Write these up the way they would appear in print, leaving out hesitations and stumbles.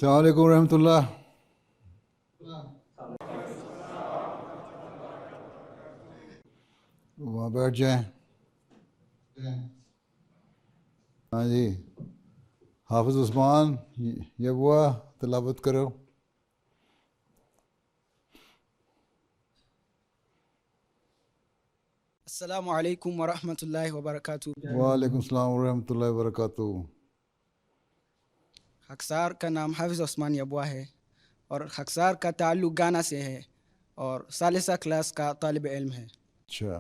السلام علیکم ورحمۃ اللہ. وہاں بیٹھ جائیں. ہاں جی، حافظ عثمان یہ ہوا تلاوت کرو. السلام علیکم ورحمۃ اللہ وبرکاتہ. وعلیکم السلام ورحمۃ اللہ وبرکاتہ. خاکسار کا نام حافظ عثمان یبوا ہے اور خاکسار کا تعلق گانا سے ہے اور ثالثہ کلاس کا طالب علم ہے. اچھا.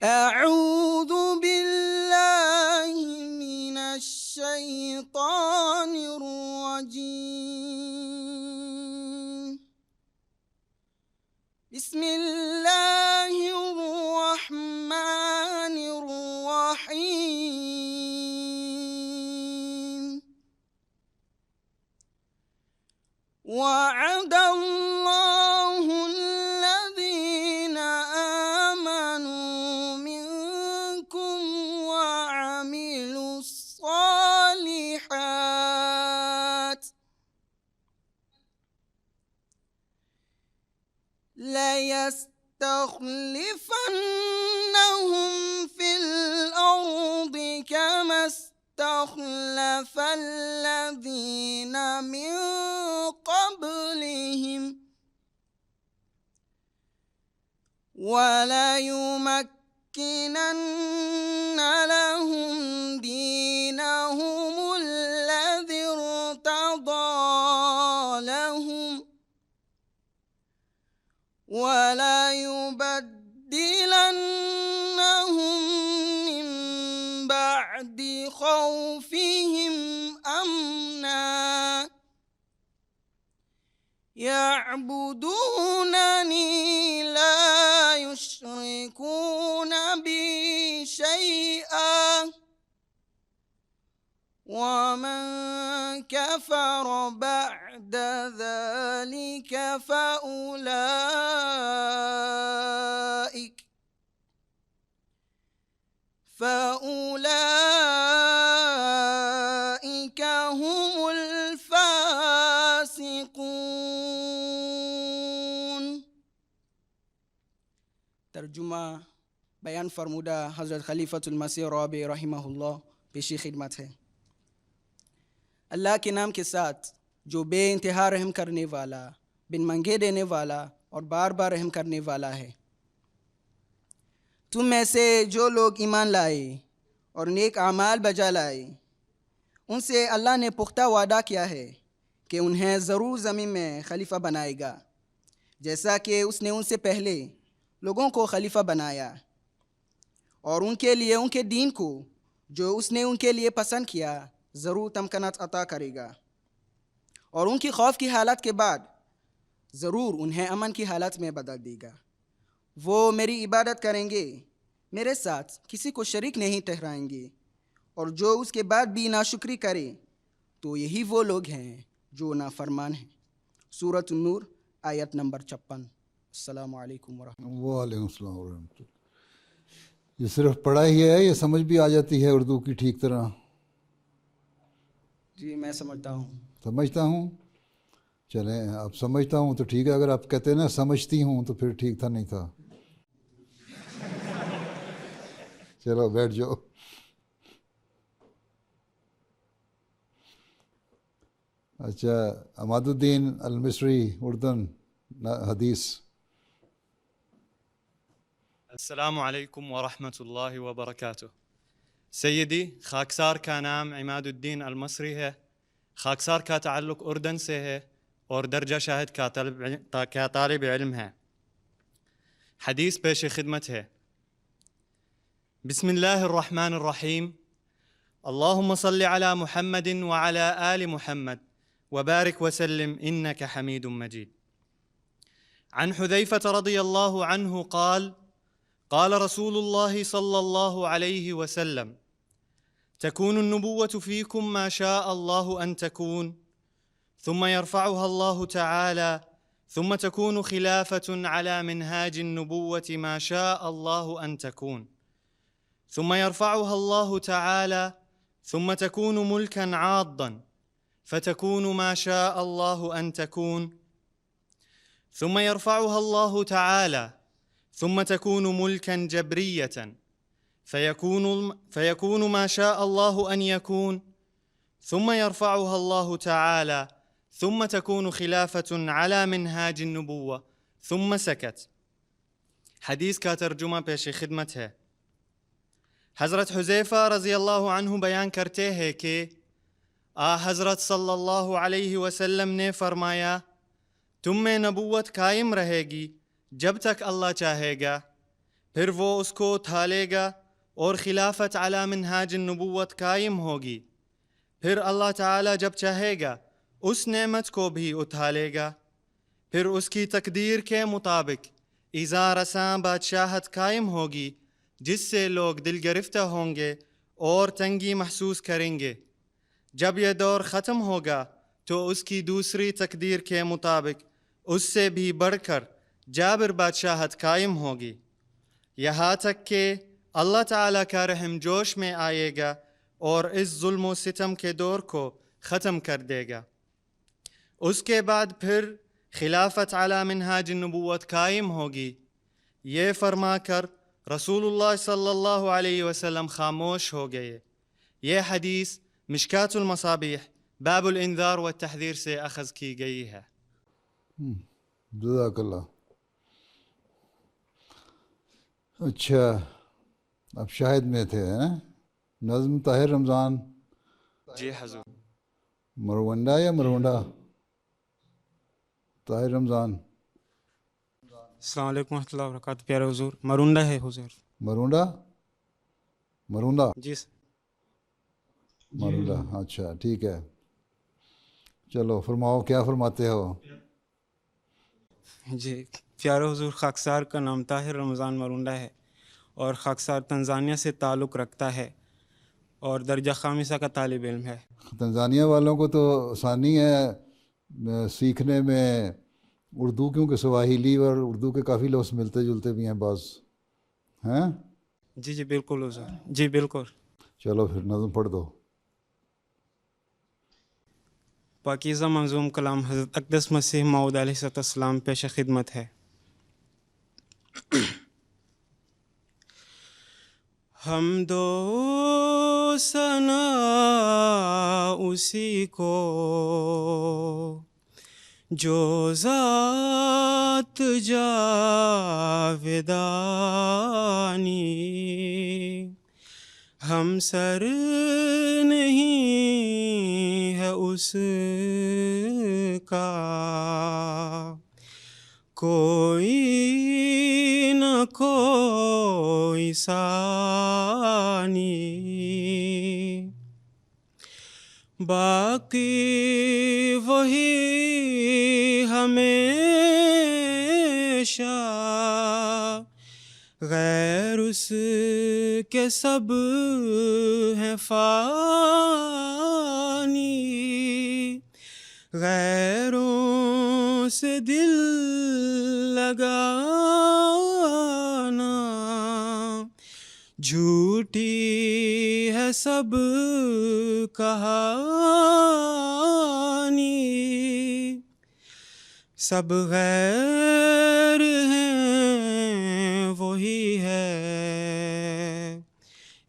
اعوذ باللہ من الشیطان الرجیم. بسم اللہ الرحمن الرحیم. وعد اللہ الذین آمنوا منکم وعملوا الصالحات لَيَسْتَخْلِفَنَّهُمْ فِي الْأَرْضِ كَمَا اسْتَخْلَفَ الَّذِينَ مِنْ قَبْلِهِمْ وَلَيُمَكِّنَنَّ لَهُمْ دِينَهُمُ الَّذِي ارْتَضَىٰ لَهُمْ وَلَيُبَدِّلَنَّهُم مِّن بَعْدِ خَوْفِهِمْ أَمْنًا يَعْبُدُونَنِي لَا يُشْرِكُونَ بِي شَيْئًا وَمَن كَفَرَ بَعْدَ ذَلِكَ فَأُولَٰئِكَ هُمُ الْفَاسِقُونَ. ترجمہ بیان فرمودہ حضرت خلیفۃ المسیح رابع رحمہ اللہ پیشی خدمت ہے. اللہ کے نام کے ساتھ جو بے انتہا رحم کرنے والا، بن منگے دینے والا اور بار بار رحم کرنے والا ہے. تم میں سے جو لوگ ایمان لائے اور نیک اعمال بجا لائے ان سے اللہ نے پختہ وعدہ کیا ہے کہ انہیں ضرور زمین میں خلیفہ بنائے گا، جیسا کہ اس نے ان سے پہلے لوگوں کو خلیفہ بنایا، اور ان کے لیے ان کے دین کو جو اس نے ان کے لیے پسند کیا ضرور تمکنت عطا کرے گا، اور ان کی خوف کی حالت کے بعد ضرور انہیں امن کی حالت میں بدل دے گا. وہ میری عبادت کریں گے، میرے ساتھ کسی کو شریک نہیں ٹھہرائیں گے، اور جو اس کے بعد بھی ناشکری کرے تو یہی وہ لوگ ہیں جو نافرمان ہیں. سورۃ النور آیت نمبر 56. السلام علیکم ورحمۃ اللہ. وعلیکم السلام ورحمۃ اللہ. یہ صرف پڑھا ہی ہے، یہ سمجھ بھی آ جاتی ہے اردو کی ٹھیک طرح؟ جی میں سمجھتا ہوں. سمجھتا ہوں. چلیں اب سمجھتا ہوں تو ٹھیک ہے، اگر آپ کہتے ہیں نا سمجھتی ہوں تو پھر ٹھیک تھا نہیں تھا. چلو بیٹھ جاؤ. اچھا، عماد الدین المصری اردن حدیث. السلام علیکم ورحمۃ اللہ وبرکاتہ. سیدی، خاکسار کا نام عماد الدین المصری ہے. خاکسار کا تعلق اردن سے ہے اور درجہ شاہد کا طالب علم ہے. حدیث پیش خدمت ہے. بسم اللہ الرحمن الرحیم. اللہم صل علی محمد وعلی آل محمد وبارک وسلم انک حمید مجید. عن حذیفة رضی اللہ عنہ قال قال رسول الله صلى الله عليه وسلم تكون النبوة فيكم ما شاء الله أن تكون ثم يرفعها الله تعالى ثم تكون خلافة على منهاج النبوة ما شاء الله أن تكون ثم يرفعها الله تعالى ثم تكون ملكا عاضا فتكون ما شاء الله أن تكون، ثم يرفعها الله تعالى ثم تكون ملكا جبرية فيكون ما شاء الله أن يكون، ثم يرفعها الله تعالى ثم تكون خلافة على منهاج النبوة ثم سكت۔ حدیث کا ترجمہ پیش خدمت ہے۔ حضرت حذیفہ رضی اللہ عنہ بیان کرتے ہیں کہ حضرت صلی اللہ علیہ وسلم نے فرمایا، تم میں نبوت قائم رہے گی جب تک اللہ چاہے گا، پھر وہ اس کو اٹھا لے گا اور خلافت علی منہاج النبوت قائم ہوگی، پھر اللہ تعالی جب چاہے گا اس نعمت کو بھی اٹھا لے گا، پھر اس کی تقدیر کے مطابق ایذا رساں بادشاہت قائم ہوگی جس سے لوگ دل گرفتہ ہوں گے اور تنگی محسوس کریں گے۔ جب یہ دور ختم ہوگا تو اس کی دوسری تقدیر کے مطابق اس سے بھی بڑھ کر جابر بادشاہت قائم ہوگی، یہاں تک کہ اللہ تعالیٰ کا رحم جوش میں آئے گا اور اس ظلم و ستم کے دور کو ختم کر دے گا۔ اس کے بعد پھر خلافت علی منہاج النبوت قائم ہوگی۔ یہ فرما کر رسول اللہ صلی اللہ علیہ وسلم خاموش ہو گئے۔ یہ حدیث مشکات المصابیح باب الانذار والتحذیر سے اخذ کی گئی ہے۔ جزاک اللہ۔ اچھا، اب شاہد میں تھے نظم طاہر رمضان جی حضور۔ مرونڈا یا مرونڈا؟ طاہر رمضان۔ السلام علیکم ورحمۃ اللہ وبرکاتہ۔ پیارے حضور، مرونڈا ہے حضور۔ مرونڈا؟ مرونڈا؟ جی سر۔ مرونڈا، اچھا ٹھیک ہے، چلو فرماؤ کیا فرماتے ہو؟ جی پیارے حضور، خاکسار کا نام طاہر رمضان مرونڈا ہے اور خاکسار تنزانیہ سے تعلق رکھتا ہے اور درجہ خامسہ کا طالب علم ہے۔ تنزانیہ والوں کو تو آسانی ہے سیکھنے میں اردو، کیونکہ سواحیلی اور اردو کے کافی لفظ ملتے جلتے بھی ہیں بعض، ہیں؟ جی جی بالکل حضور، جی بالکل۔ چلو پھر نظم پڑھ دو۔ پاکیزہ منظوم کلام حضرت اقدس مسیح موعود علیہ السلام پیش خدمت ہے۔ حمد و ثنا اسی کو جو ذات جاودانی، ہم سر نہیں ہے اس کا کوئی نہ کوئی ثانی، باقی وہی ہمیشہ، غیر اس کے سب ہیں فانی، غیروں سے دل لگانا جھوٹی ہے سب کہانی، سب غیر ہیں وہی ہے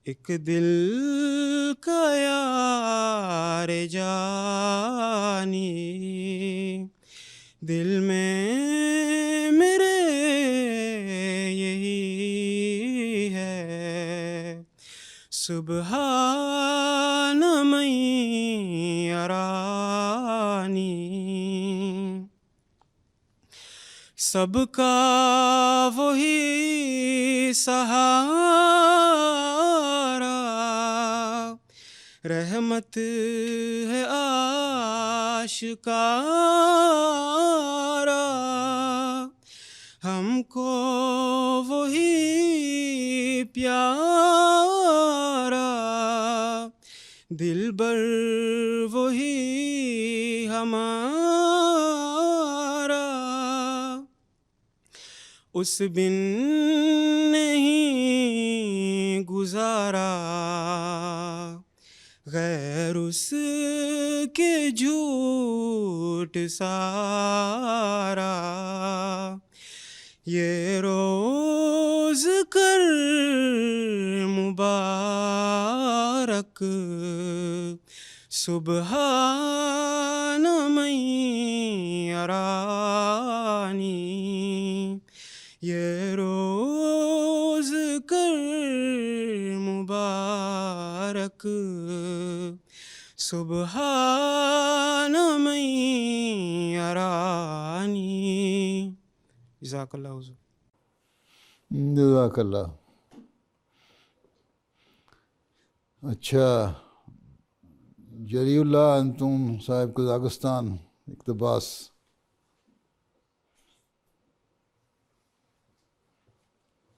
ایک دل کا یار جانی، دل میں میرے یہی ہے سبحان من یرانی، سب کا وہی سہارا، رحمت ہے آشکارا، ہم کو وہی پیارا، دلبر وہی ہمارا، اس بن نہیں گزارا، غیر اس کے جھوٹ سارا، یہ روز کر مبارک، سبحان من یرانی، یہ روز کر مبارک، سبحان من یرانی۔ جزاک اللہ حضور۔ جزاک اللہ۔ اچھا، جلی اللہ انتم صاحب قزاقستان، اقتباس۔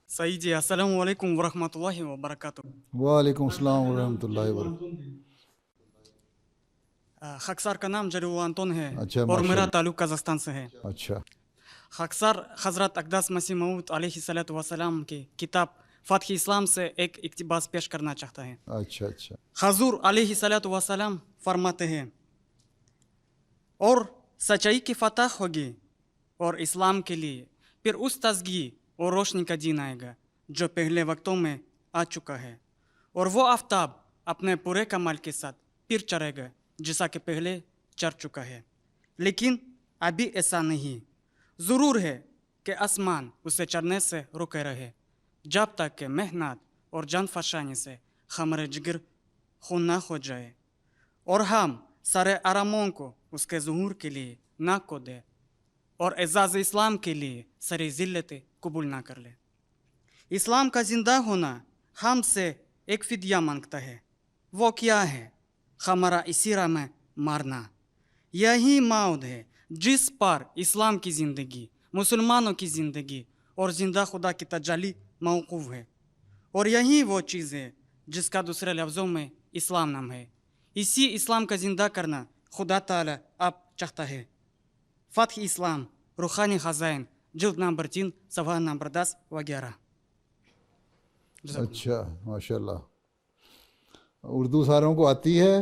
صحیح جی، السلام علیکم ورحمۃ اللہ وبرکاتہ۔ وعلیکم السلام ورحمۃ اللہ وبرکاتہ۔ خاکسار کا نام جلیل انتون ہے اچھا، اور ماشاء میرا اللہ۔ تعلق قازقستان سے ہے۔ اچھا، خاکسار حضرت اقدس مسیح موعود علیہ الصلوۃ والسلام کی کتاب فتح اسلام سے ایک اقتباس پیش کرنا چاہتا ہے۔ اچھا اچھا۔ حضور علیہ الصلوۃ والسلام فرماتے ہیں، اور سچائی کی فتح ہوگی اور اسلام کے لیے پھر اس تازگی اور روشنی کا دن آئے گا جو پہلے وقتوں میں آ چکا ہے، اور وہ آفتاب اپنے پورے کمال کے ساتھ پھر چڑھے گا جیسا کہ پہلے چڑھ چکا ہے، لیکن ابھی ایسا نہیں۔ ضرور ہے کہ آسمان اسے چڑھنے سے روکے رہے جب تک کہ محنت اور جان فشانی سے ہمارے جگر خون نہ ہو جائے، اور ہم سارے آراموں کو اس کے ظہور کے لیے نہ کو دے اور اعزاز اسلام کے لیے ساری ذلتیں قبول نہ کر لے۔ اسلام کا زندہ ہونا ہم سے ایک فدیہ مانگتا ہے۔ وہ کیا ہے؟ ہمارا اسی راہ میں مارنا۔ یہی موعد ہے جس پر اسلام کی زندگی، مسلمانوں کی زندگی اور زندہ خدا کی تجلی موقوف ہے، اور یہی وہ چیز ہے جس کا دوسرے لفظوں میں اسلام نام ہے۔ اسی اسلام کا زندہ کرنا خدا تعالی اب چاہتا ہے۔ فتح اسلام، روحانی خزائن، جلد نمبر 3، صفحہ نمبر 10 وغیرہ۔ اچھا، ماشاء اللہ۔ اردو ساروں کو آتی ہے؟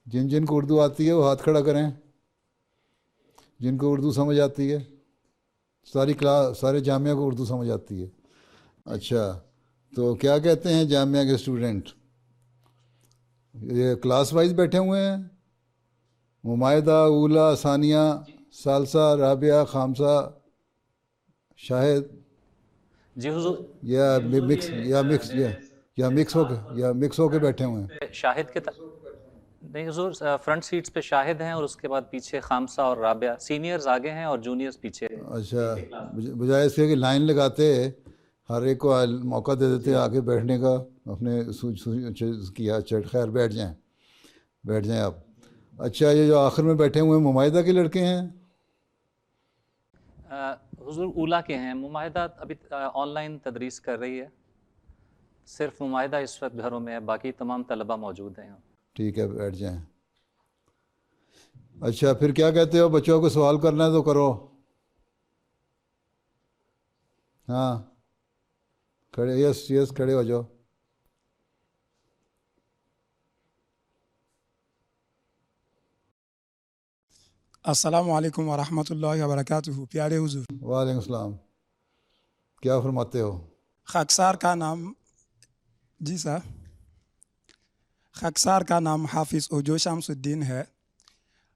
جن جن کو اردو آتی ہے وہ ہاتھ کھڑا کریں، جن کو اردو سمجھ آتی ہے۔ ساری کلاس، سارے جامعہ کو اردو سمجھ آتی ہے؟ اچھا، تو کیا کہتے ہیں جامعہ کے اسٹوڈنٹ؟ یہ کلاس وائز بیٹھے ہوئے ہیں؟ ممائدہ، اولا، ثانیہ، ثالثہ، رابعہ، خامسہ، شاہد، جی حضور، یا مکس ہو کے بیٹھے ہوئے ہیں؟ شاہد کے نہیں حضور، فرنٹ سیٹس پہ شاہد ہیں اور اس کے بعد پیچھے خامسہ اور رابعہ، سینئرز آگے ہیں اور جونیئرز پیچھے۔ اچھا، بجائے اس کے کہ لائن لگاتے ہر ایک کو موقع دے دیتے آگے بیٹھنے کا، اپنے کیا خیر بیٹھ جائیں آپ۔ اچھا، یہ جو آخر میں بیٹھے ہوئے ہیں ممائدہ کے لڑکے ہیں؟ حضور اولا کے ہیں، مماہدہ ابھی آن لائن تدریس کر رہی ہے، صرف مماہدہ اس وقت گھروں میں ہے، باقی تمام طلبہ موجود ہیں۔ ٹھیک ہے، بیٹھ جائیں۔ اچھا، پھر کیا کہتے ہو؟ بچوں کو سوال کرنا ہے تو کرو۔ ہاں، کھڑے، یس کھڑے ہو جاؤ۔ السلام علیکم ورحمۃ اللہ وبرکاتہ۔ پیارے حضور، وعلیکم السلام، کیا فرماتے ہو؟ خاکسار کا نام، جی سر، خاکسار کا نام حافظ اوجو شمس الدین ہے۔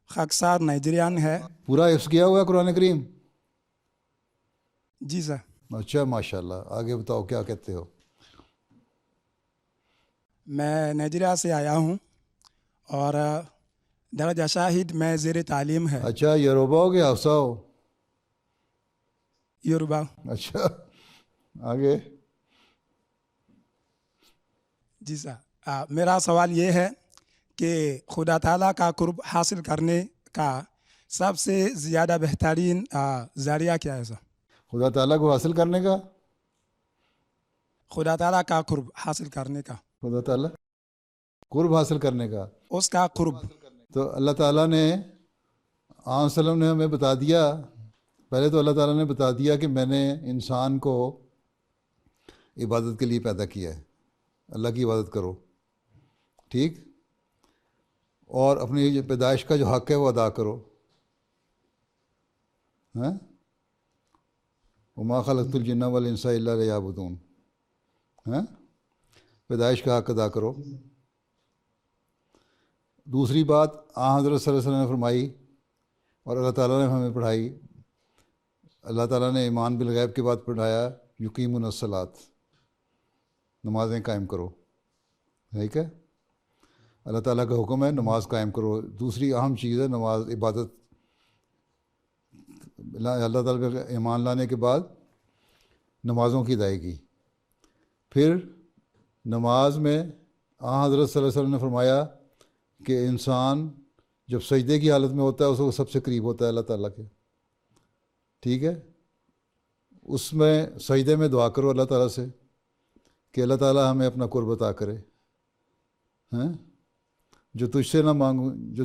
خاکسار نائجیریان ہے۔ پورا حفظ کیا ہوا ہے قرآن کریم؟ جی سر۔ اچھا، ماشاء اللہ، آگے بتاؤ کیا کہتے ہو؟ میں نائجیریا سے آیا ہوں اور درجہ شاہد میں زیر تعلیم ہے۔ اچھا، یوروبا ہو کہ حفصہ ہو؟ یوربا۔ اچھا، آگے۔ جی سر، میرا سوال یہ ہے کہ خدا تعالیٰ کا قرب حاصل کرنے کا سب سے زیادہ بہترین ذریعہ کیا ہے سر؟ خدا تعالیٰ کو حاصل کرنے کا؟ خدا تعالیٰ کا قرب حاصل کرنے کا، خدا تعالیٰ قرب حاصل کرنے کا، اس کا قرب۔ تو اللہ تعالیٰ نے، آن وسلم نے ہمیں بتا دیا، پہلے تو اللہ تعالیٰ نے بتا دیا کہ میں نے انسان کو عبادت کے لیے پیدا کیا ہے. اللہ کی عبادت کرو, ٹھیک, اور اپنی جو پیدائش کا جو حق ہے وہ ادا کرو. ہاں, وما خلقت الجن والانس الا لیعبدون. ہاں, پیدائش کا حق ادا کرو. دوسری بات حضرت صلی اللہ علیہ وسلم نے فرمائی اور اللہ تعالیٰ نے ہمیں پڑھائی, اللہ تعالیٰ نے ایمان بالغیب کے بعد پڑھایا یقیمون الصلاۃ, نمازیں قائم کرو. ٹھیک ہے, اللہ تعالیٰ کا حکم ہے نماز قائم کرو. دوسری اہم چیز ہے نماز, عبادت. اللہ تعالیٰ پہ ایمان لانے کے بعد نمازوں کی ادائیگی. پھر نماز میں حضرت صلی اللہ علیہ وسلم نے فرمایا کہ انسان جب سجدے کی حالت میں ہوتا ہے اس کو سب سے قریب ہوتا ہے اللہ تعالیٰ کے. ٹھیک ہے, اس میں سجدے میں دعا کرو اللہ تعالیٰ سے کہ اللہ تعالیٰ ہمیں اپنا قرب عطا کرے. ہیں, جو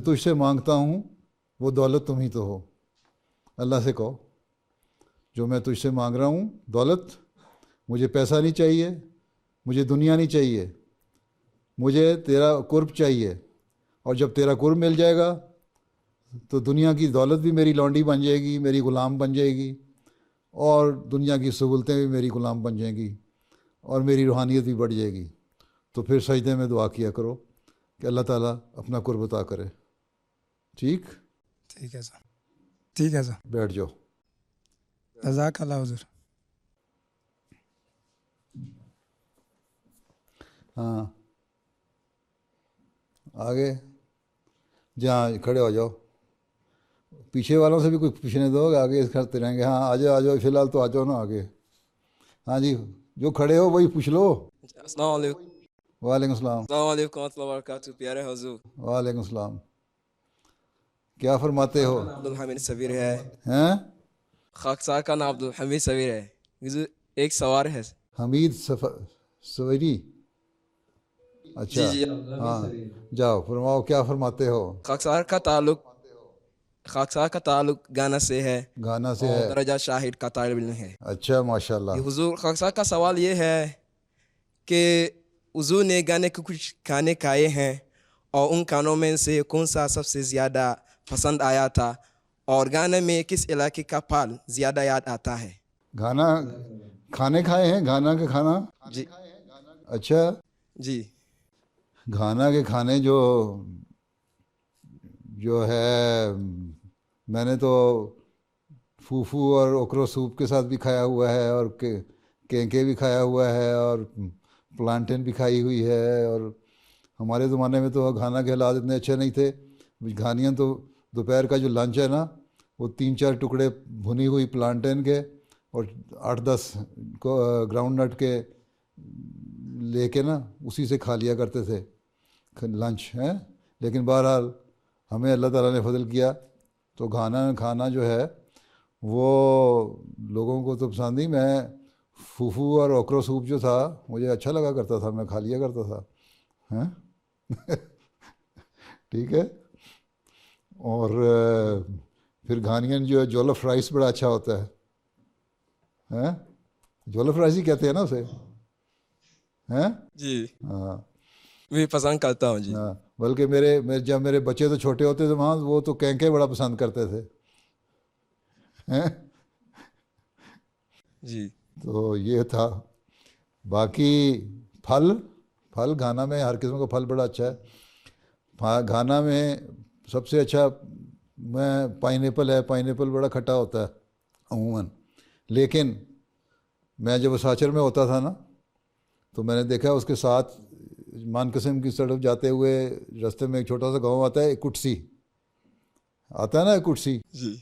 تجھ سے مانگتا ہوں وہ دولت تم ہی تو ہو. اللہ سے کہو جو میں تجھ سے مانگ رہا ہوں دولت, مجھے پیسہ نہیں چاہیے, مجھے دنیا نہیں چاہیے, مجھے تیرا قرب چاہیے. اور جب تیرا قرب مل جائے گا تو دنیا کی دولت بھی میری لونڈی بن جائے گی, میری غلام بن جائے گی, اور دنیا کی سہولتیں بھی میری غلام بن جائیں گی, اور میری روحانیت بھی بڑھ جائے گی. تو پھر سجدے میں دعا کیا کرو کہ اللہ تعالیٰ اپنا قرب عطا کرے. ٹھیک, ٹھیک ہے سر, ٹھیک ہے سر, بیٹھ جاؤ. جزاک اللہ حضور. ہاں, آگے جہاں کھڑے ہو جاؤ, پیچھے والوں سے بھی کچھ پوچھنے دو, آگے کرتے رہیں گے. ہاں آ جاؤ فی الحال تو آ جاؤ نا آگے. ہاں جی, جو کھڑے ہو وہی پوچھ لو. السلام علیکم. وعلیکم السلام. السلام علیکم ورحمۃ اللہ وبرکاتہ. پیارے حضور. وعلیکم السلام. کیا فرماتے ہو؟ عبدالحمید صبیر ہے. ہیں, خاکسار کا نام عبدالحمید صبیر ہے. حضور ایک سوال ہے. حمید سویری. اچھا, جی ہاں جاؤ فرماؤ کیا فرماتے ہو. خاکسار کا تعلق گانا سے ہے. گانا سے اور ہے. درجہ شاہد کا طالب علم ہے. اچھا ماشاء اللہ. حضور خاکسار کا سوال یہ ہے کہ حضور نے گانے کے کچھ گانے گائے ہیں, اور ان گانوں میں سے کون سا سب سے زیادہ پسند آیا تھا, اور گانے میں کس علاقے کا پھل زیادہ یاد آتا ہے. گانا کھانے کھائے ہیں, گانا کے کھانا. جی اچھا, جی گانا کے کھانے جو ہے میں نے تو فوفو اور اوکرو سوپ کے ساتھ بھی کھایا ہوا ہے, اور کینکے بھی کھایا ہوا ہے, اور پلانٹین بھی کھائی ہوئی ہے. اور ہمارے زمانے میں تو کھانا کے حالات اتنے اچھے نہیں تھے. گھانیاں تو دوپہر کا جو لنچ ہے نا وہ 3-4 ٹکڑے بھنی ہوئی پلانٹین کے اور 8-10 گراؤنڈ نٹ کے لے کے نا اسی سے کھا لیا کرتے تھے لنچ ہیں. لیکن بہرحال ہمیں اللہ تعالیٰ نے فضل کیا تو کھانا جو ہے وہ لوگوں کو تو پسند ہی. میں فوفو اور اوکرو سوپ جو تھا مجھے اچھا لگا کرتا تھا, میں کھا لیا کرتا تھا. ہیں ٹھیک ہے. اور پھر گھانین جو ہے جولف رائس بڑا اچھا ہوتا ہے. جولف رائس ہی کہتے ہیں نا اسے. ہیں جی ہاں, میں پسند کرتا ہوں. جی ہاں, بلکہ جب میرے بچے تو چھوٹے ہوتے تھے وہاں وہ تو کینکے بڑا پسند کرتے تھے. جی تو یہ تھا. باقی پھل گھانا میں ہر قسم کا پھل بڑا اچھا ہے. گھانا میں سب سے اچھا پائن ایپل ہے. پائن ایپل بڑا کھٹا ہوتا ہے عموماً, لیکن میں جب اساچر میں ہوتا تھا نا تو میں نے دیکھا اس کے ساتھ مان قسم کی طرف جاتے ہوئے راستے میں ایک چھوٹا سا گاؤں آتا ہے, کٹسی آتا ہے نا, کٹسی. جی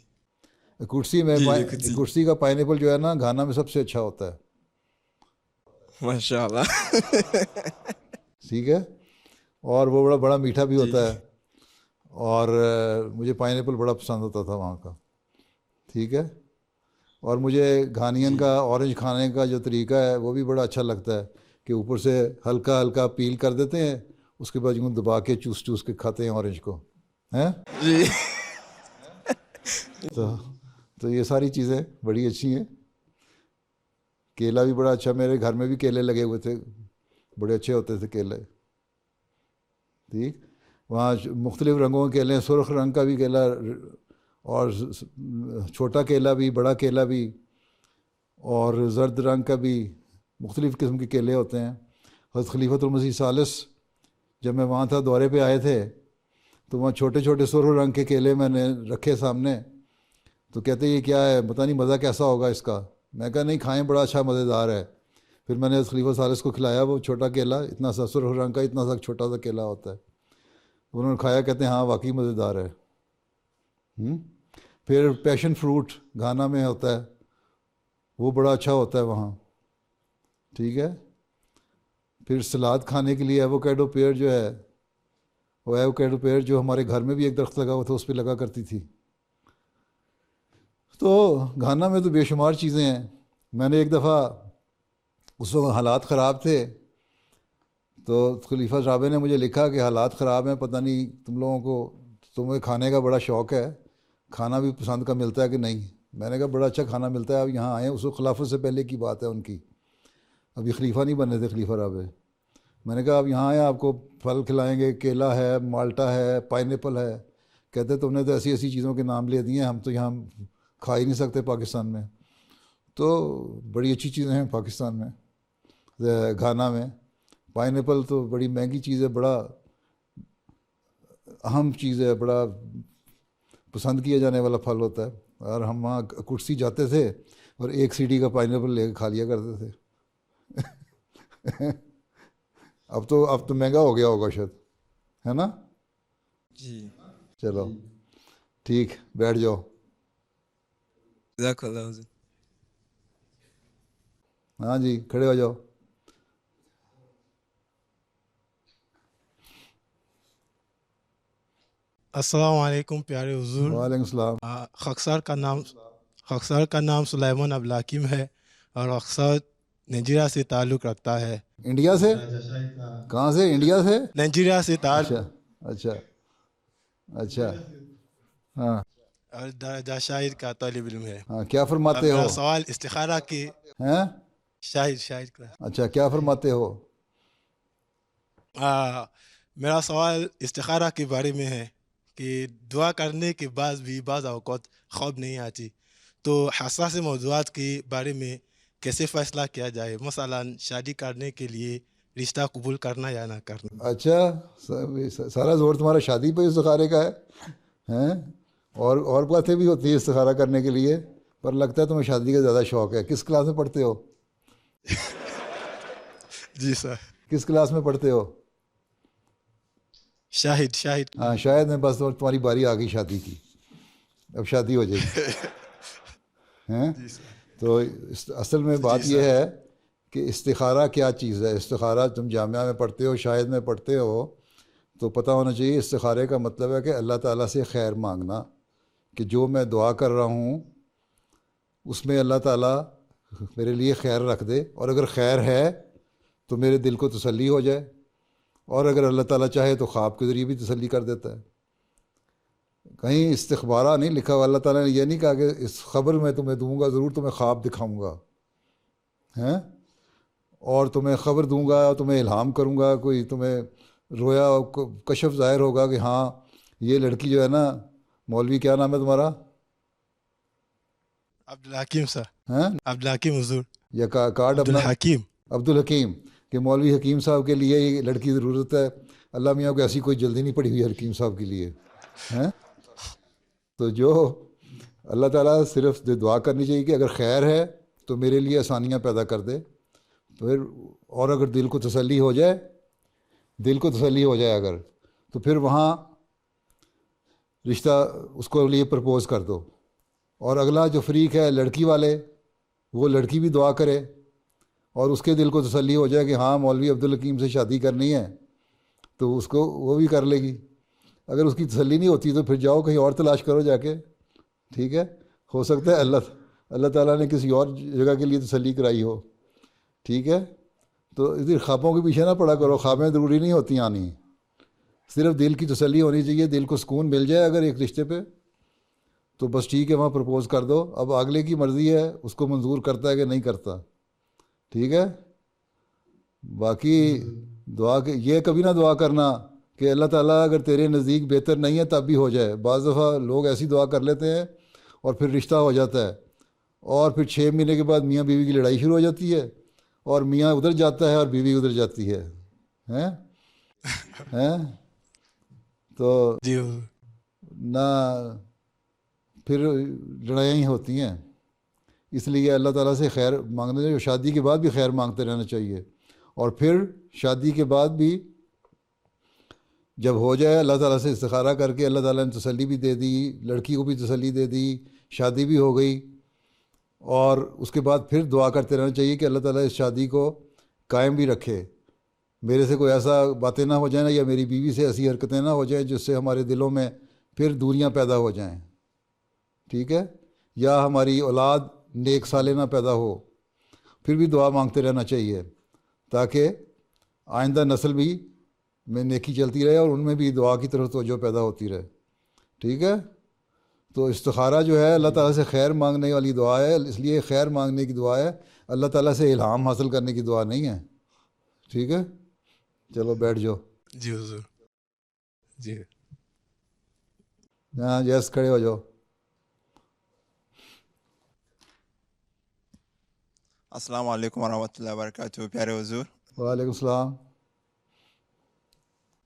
کٹسی میں کٹسی کا پائن ایپل جو ہے نا گھانا میں سب سے اچھا ہوتا ہے. ماشاء اللہ. ٹھیک ہے. اور وہ بڑا میٹھا بھی ہوتا ہے. اور مجھے پائن ایپل بڑا پسند ہوتا تھا وہاں کا. ٹھیک ہے. اور مجھے گھانین کا اورنج کھانے کا جو طریقہ ہے وہ بھی بڑا اچھا لگتا ہے کہ اوپر سے ہلکا ہلکا پیل کر دیتے ہیں, اس کے بعد یوں دبا کے چوس کے کھاتے ہیں اورنج کو. ہیں جی تو یہ ساری چیزیں بڑی اچھی ہیں. کیلا بھی بڑا اچھا، میرے گھر میں بھی کیلے لگے ہوئے تھے، بڑے اچھے ہوتے تھے کیلے، ٹھیک. وہاں مختلف رنگوں کے کیلے، سرخ رنگ کا بھی کیلا اور چھوٹا کیلا بھی، بڑا کیلا بھی، اور زرد رنگ کا بھی، مختلف قسم کے کیلے ہوتے ہیں. حضرت خلیفۃ المسیح ثالث جب میں وہاں تھا دورے پہ آئے تھے تو وہاں چھوٹے چھوٹے سرخ رنگ کے کیلے میں نے رکھے سامنے، تو کہتے یہ کیا ہے، پتہ نہیں مزہ کیسا ہوگا اس کا. میں کہا نہیں کھائیں، بڑا اچھا مزیدار ہے. پھر میں نے خلیفہ ثالث کو کھلایا وہ چھوٹا کیلا، اتنا سا سرخ رنگ کا، اتنا سا چھوٹا سا کیلا ہوتا ہے. انہوں نے کھایا، کہتے ہیں ہاں واقعی مزیدار ہے. پھر پیشن فروٹ گھانا میں ہوتا ہے، وہ بڑا اچھا ہوتا ہے وہاں، ٹھیک ہے. پھر سلاد کھانے کے لیے ایووکیڈو پیڑ جو ہے، وہ ایووکیڈو پیڑ جو ہمارے گھر میں بھی ایک درخت لگا ہوا تھا اس پہ لگا کرتی تھی. تو گھانا میں تو بے شمار چیزیں ہیں. میں نے ایک دفعہ، اس وقت حالات خراب تھے، تو خلیفہ رابع نے مجھے لکھا کہ حالات خراب ہیں، پتہ نہیں تم لوگوں کو، تمہیں کھانے کا بڑا شوق ہے، کھانا بھی پسند کا ملتا ہے کہ نہیں. میں نے کہا بڑا اچھا کھانا ملتا ہے، آپ یہاں آئیں. اس وقت خلافت سے پہلے کی بات ہے ان کی، ابھی خلیفہ نہیں بنے تھے خلیفہ رابع. میں نے کہا آپ یہاں آئیں، آپ کو پھل کھلائیں گے، کیلا ہے، مالٹا ہے، پائن ایپل ہے. کہتے تم نے تو ایسی ایسی چیزوں کے نام لے دیے ہیں، ہم تو یہاں کھا ہی نہیں سکتے پاکستان میں. تو بڑی اچھی چیزیں ہیں پاکستان میں، گھانا میں. پائن ایپل تو بڑی مہنگی چیز ہے، بڑا اہم چیز ہے، بڑا پسند کیا جانے والا پھل ہوتا ہے. اور ہم وہاں کرسی جاتے تھے اور ایک سیڑھی کا پائن ایپل لے کے کھا لیا کرتے تھے. اب تو مہنگا ہو گیا ہوگا شاید، ہے نا؟ جی چلو ٹھیک، بیٹھ جاؤ. جزاک اللہ حضور. ہاں جی، کھڑے ہو جاؤ. السلام علیکم پیارے حضور. وعلیکم السلام. خاکسار کا نام سلیمان عبدالحکیم ہے اور خاکسار نائجیریا سے تعلق رکھتا ہے. انڈیا سے؟ کہاں سے؟ انڈیا سے؟ نائجیریا سے اچھا اچھا اچھا. ہاں اور درجہ شاہد کا طالب علم ہے. ہاں، کیا فرماتے ہو؟ میرا سوال استخارہ کے ہیں؟ شاہد کا. اچھا، کیا فرماتے ہو؟ میرا سوال استخارہ کے بارے میں ہے کہ دعا کرنے کے بعد بھی بعض اوقات خواب نہیں آتی، تو حساس موضوعات کے بارے میں کیسے فیصلہ کیا جائے؟ مثلا شادی کرنے کے لیے رشتہ قبول کرنا یا نہ کرنا. اچھا، سارا زور تمہارا شادی پہ استخارے کا ہے ہیں؟ اور باتیں بھی ہوتی ہیں استخارہ کرنے کے لیے، پر لگتا ہے تمہیں شادی کا زیادہ شوق ہے. کس کلاس میں پڑھتے ہو؟ جی سر. کس کلاس میں پڑھتے ہو؟ شاہد. ہاں شاید میں، بس تمہاری باری آ گئی شادی کی، اب شادی ہو جائے گی. ہیں؟ تو اصل میں بات یہ ہے کہ استخارہ کیا چیز ہے. استخارہ تم جامعہ میں پڑھتے ہو، شاید میں پڑھتے ہو، تو پتہ ہونا چاہیے استخارے کا مطلب ہے کہ اللہ تعالیٰ سے خیر مانگنا، کہ جو میں دعا کر رہا ہوں اس میں اللہ تعالیٰ میرے لیے خیر رکھ دے، اور اگر خیر ہے تو میرے دل کو تسلی ہو جائے، اور اگر اللہ تعالیٰ چاہے تو خواب کے ذریعے بھی تسلی کر دیتا ہے. کہیں استخبارہ نہیں لکھا ہوا. اللہ تعالیٰ نے یہ نہیں کہا کہ اس خبر میں تمہیں دوں گا، ضرور تمہیں خواب دکھاؤں گا ہیں، اور تمہیں خبر دوں گا، تمہیں الہام کروں گا، کوئی تمہیں رویا کشف ظاہر ہوگا کہ ہاں یہ لڑکی جو ہے نا، مولوی کیا نام ہے تمہارا؟ عبدالحکیم سر. ہیں؟ عبدالحکیم حضور. یا کارڈ اپنا؟ عبدالحکیم. عبدالحکیم، کہ مولوی حکیم صاحب کے لیے یہ لڑکی ضرورت ہے. اللہ میاں کو ایسی کوئی جلدی نہیں پڑی ہوئی ہے حکیم صاحب کے لیے ہیں. تو جو اللہ تعالیٰ صرف دعا کرنی چاہیے کہ اگر خیر ہے تو میرے لیے آسانیاں پیدا کر دے. پھر اور اگر دل کو تسلی ہو جائے اگر، تو پھر وہاں رشتہ اس کو لیے پرپوز کر دو. اور اگلا جو فریق ہے لڑکی والے، وہ لڑکی بھی دعا کرے اور اس کے دل کو تسلی ہو جائے کہ ہاں مولوی عبدالحکیم سے شادی کرنی ہے، تو اس کو وہ بھی کر لے گی. اگر اس کی تسلی نہیں ہوتی تو پھر جاؤ کہیں اور تلاش کرو جا کے. ٹھیک ہے، ہو سکتا ہے اللہ تعالیٰ نے کسی اور جگہ کے لیے تسلی کرائی ہو. ٹھیک ہے، تو ادھر خوابوں کے پیچھے نہ پڑا کرو. خوابیں ضروری نہیں ہوتی آنی، صرف دل کی تسلی ہونی چاہیے. دل کو سکون مل جائے اگر ایک رشتے پہ، تو بس ٹھیک ہے، وہاں پرپوز کر دو. اب اگلے کی مرضی ہے اس کو منظور کرتا ہے کہ نہیں کرتا. ٹھیک ہے. باقی دعا کے یہ کبھی نہ دعا کرنا کہ اللہ تعالیٰ اگر تیرے نزدیک بہتر نہیں ہے تب بھی ہو جائے. بعض دفعہ لوگ ایسی دعا کر لیتے ہیں اور پھر رشتہ ہو جاتا ہے, اور پھر 6 مہینے کے بعد میاں بیوی کی لڑائی شروع ہو جاتی ہے, اور میاں ادھر جاتا ہے اور بیوی ادھر جاتی ہے. ہیں تو جی حضور. نہ پھر لڑائیاں ہی ہوتی ہیں. اس لیے اللہ تعالیٰ سے خیر مانگنا چاہیے. شادی کے بعد بھی خیر مانگتے رہنا چاہیے, اور پھر شادی کے بعد بھی جب ہو جائے اللہ تعالیٰ سے استخارہ کر کے اللہ تعالیٰ نے تسلی بھی دے دی, لڑکی کو بھی تسلی دے دی, شادی بھی ہو گئی, اور اس کے بعد پھر دعا کرتے رہنا چاہیے کہ اللہ تعالیٰ اس شادی کو قائم بھی رکھے. میرے سے کوئی ایسا باتیں نہ ہو جائیں یا میری بیوی سے ایسی حرکتیں نہ ہو جائیں جس سے ہمارے دلوں میں پھر دوریاں پیدا ہو جائیں. ٹھیک ہے, یا ہماری اولاد نیک صالح نہ پیدا ہو. پھر بھی دعا مانگتے رہنا چاہیے تاکہ آئندہ نسل بھی میں نیکی چلتی رہے اور ان میں بھی دعا کی طرف توجہ پیدا ہوتی رہے. ٹھیک ہے, تو استخارہ جو ہے اللہ تعالیٰ سے خیر مانگنے والی دعا ہے, اس لیے خیر مانگنے کی دعا ہے, اللہ تعالیٰ سے الہام حاصل کرنے کی دعا نہیں ہے. ٹھیک ہے, چلو بیٹھ جاؤ. جی حضور. جی ہاں یس, کھڑے ہو جاؤ. السلام علیکم ورحمۃ اللہ وبرکاتہ. پیارے حضور, وعلیکم السلام.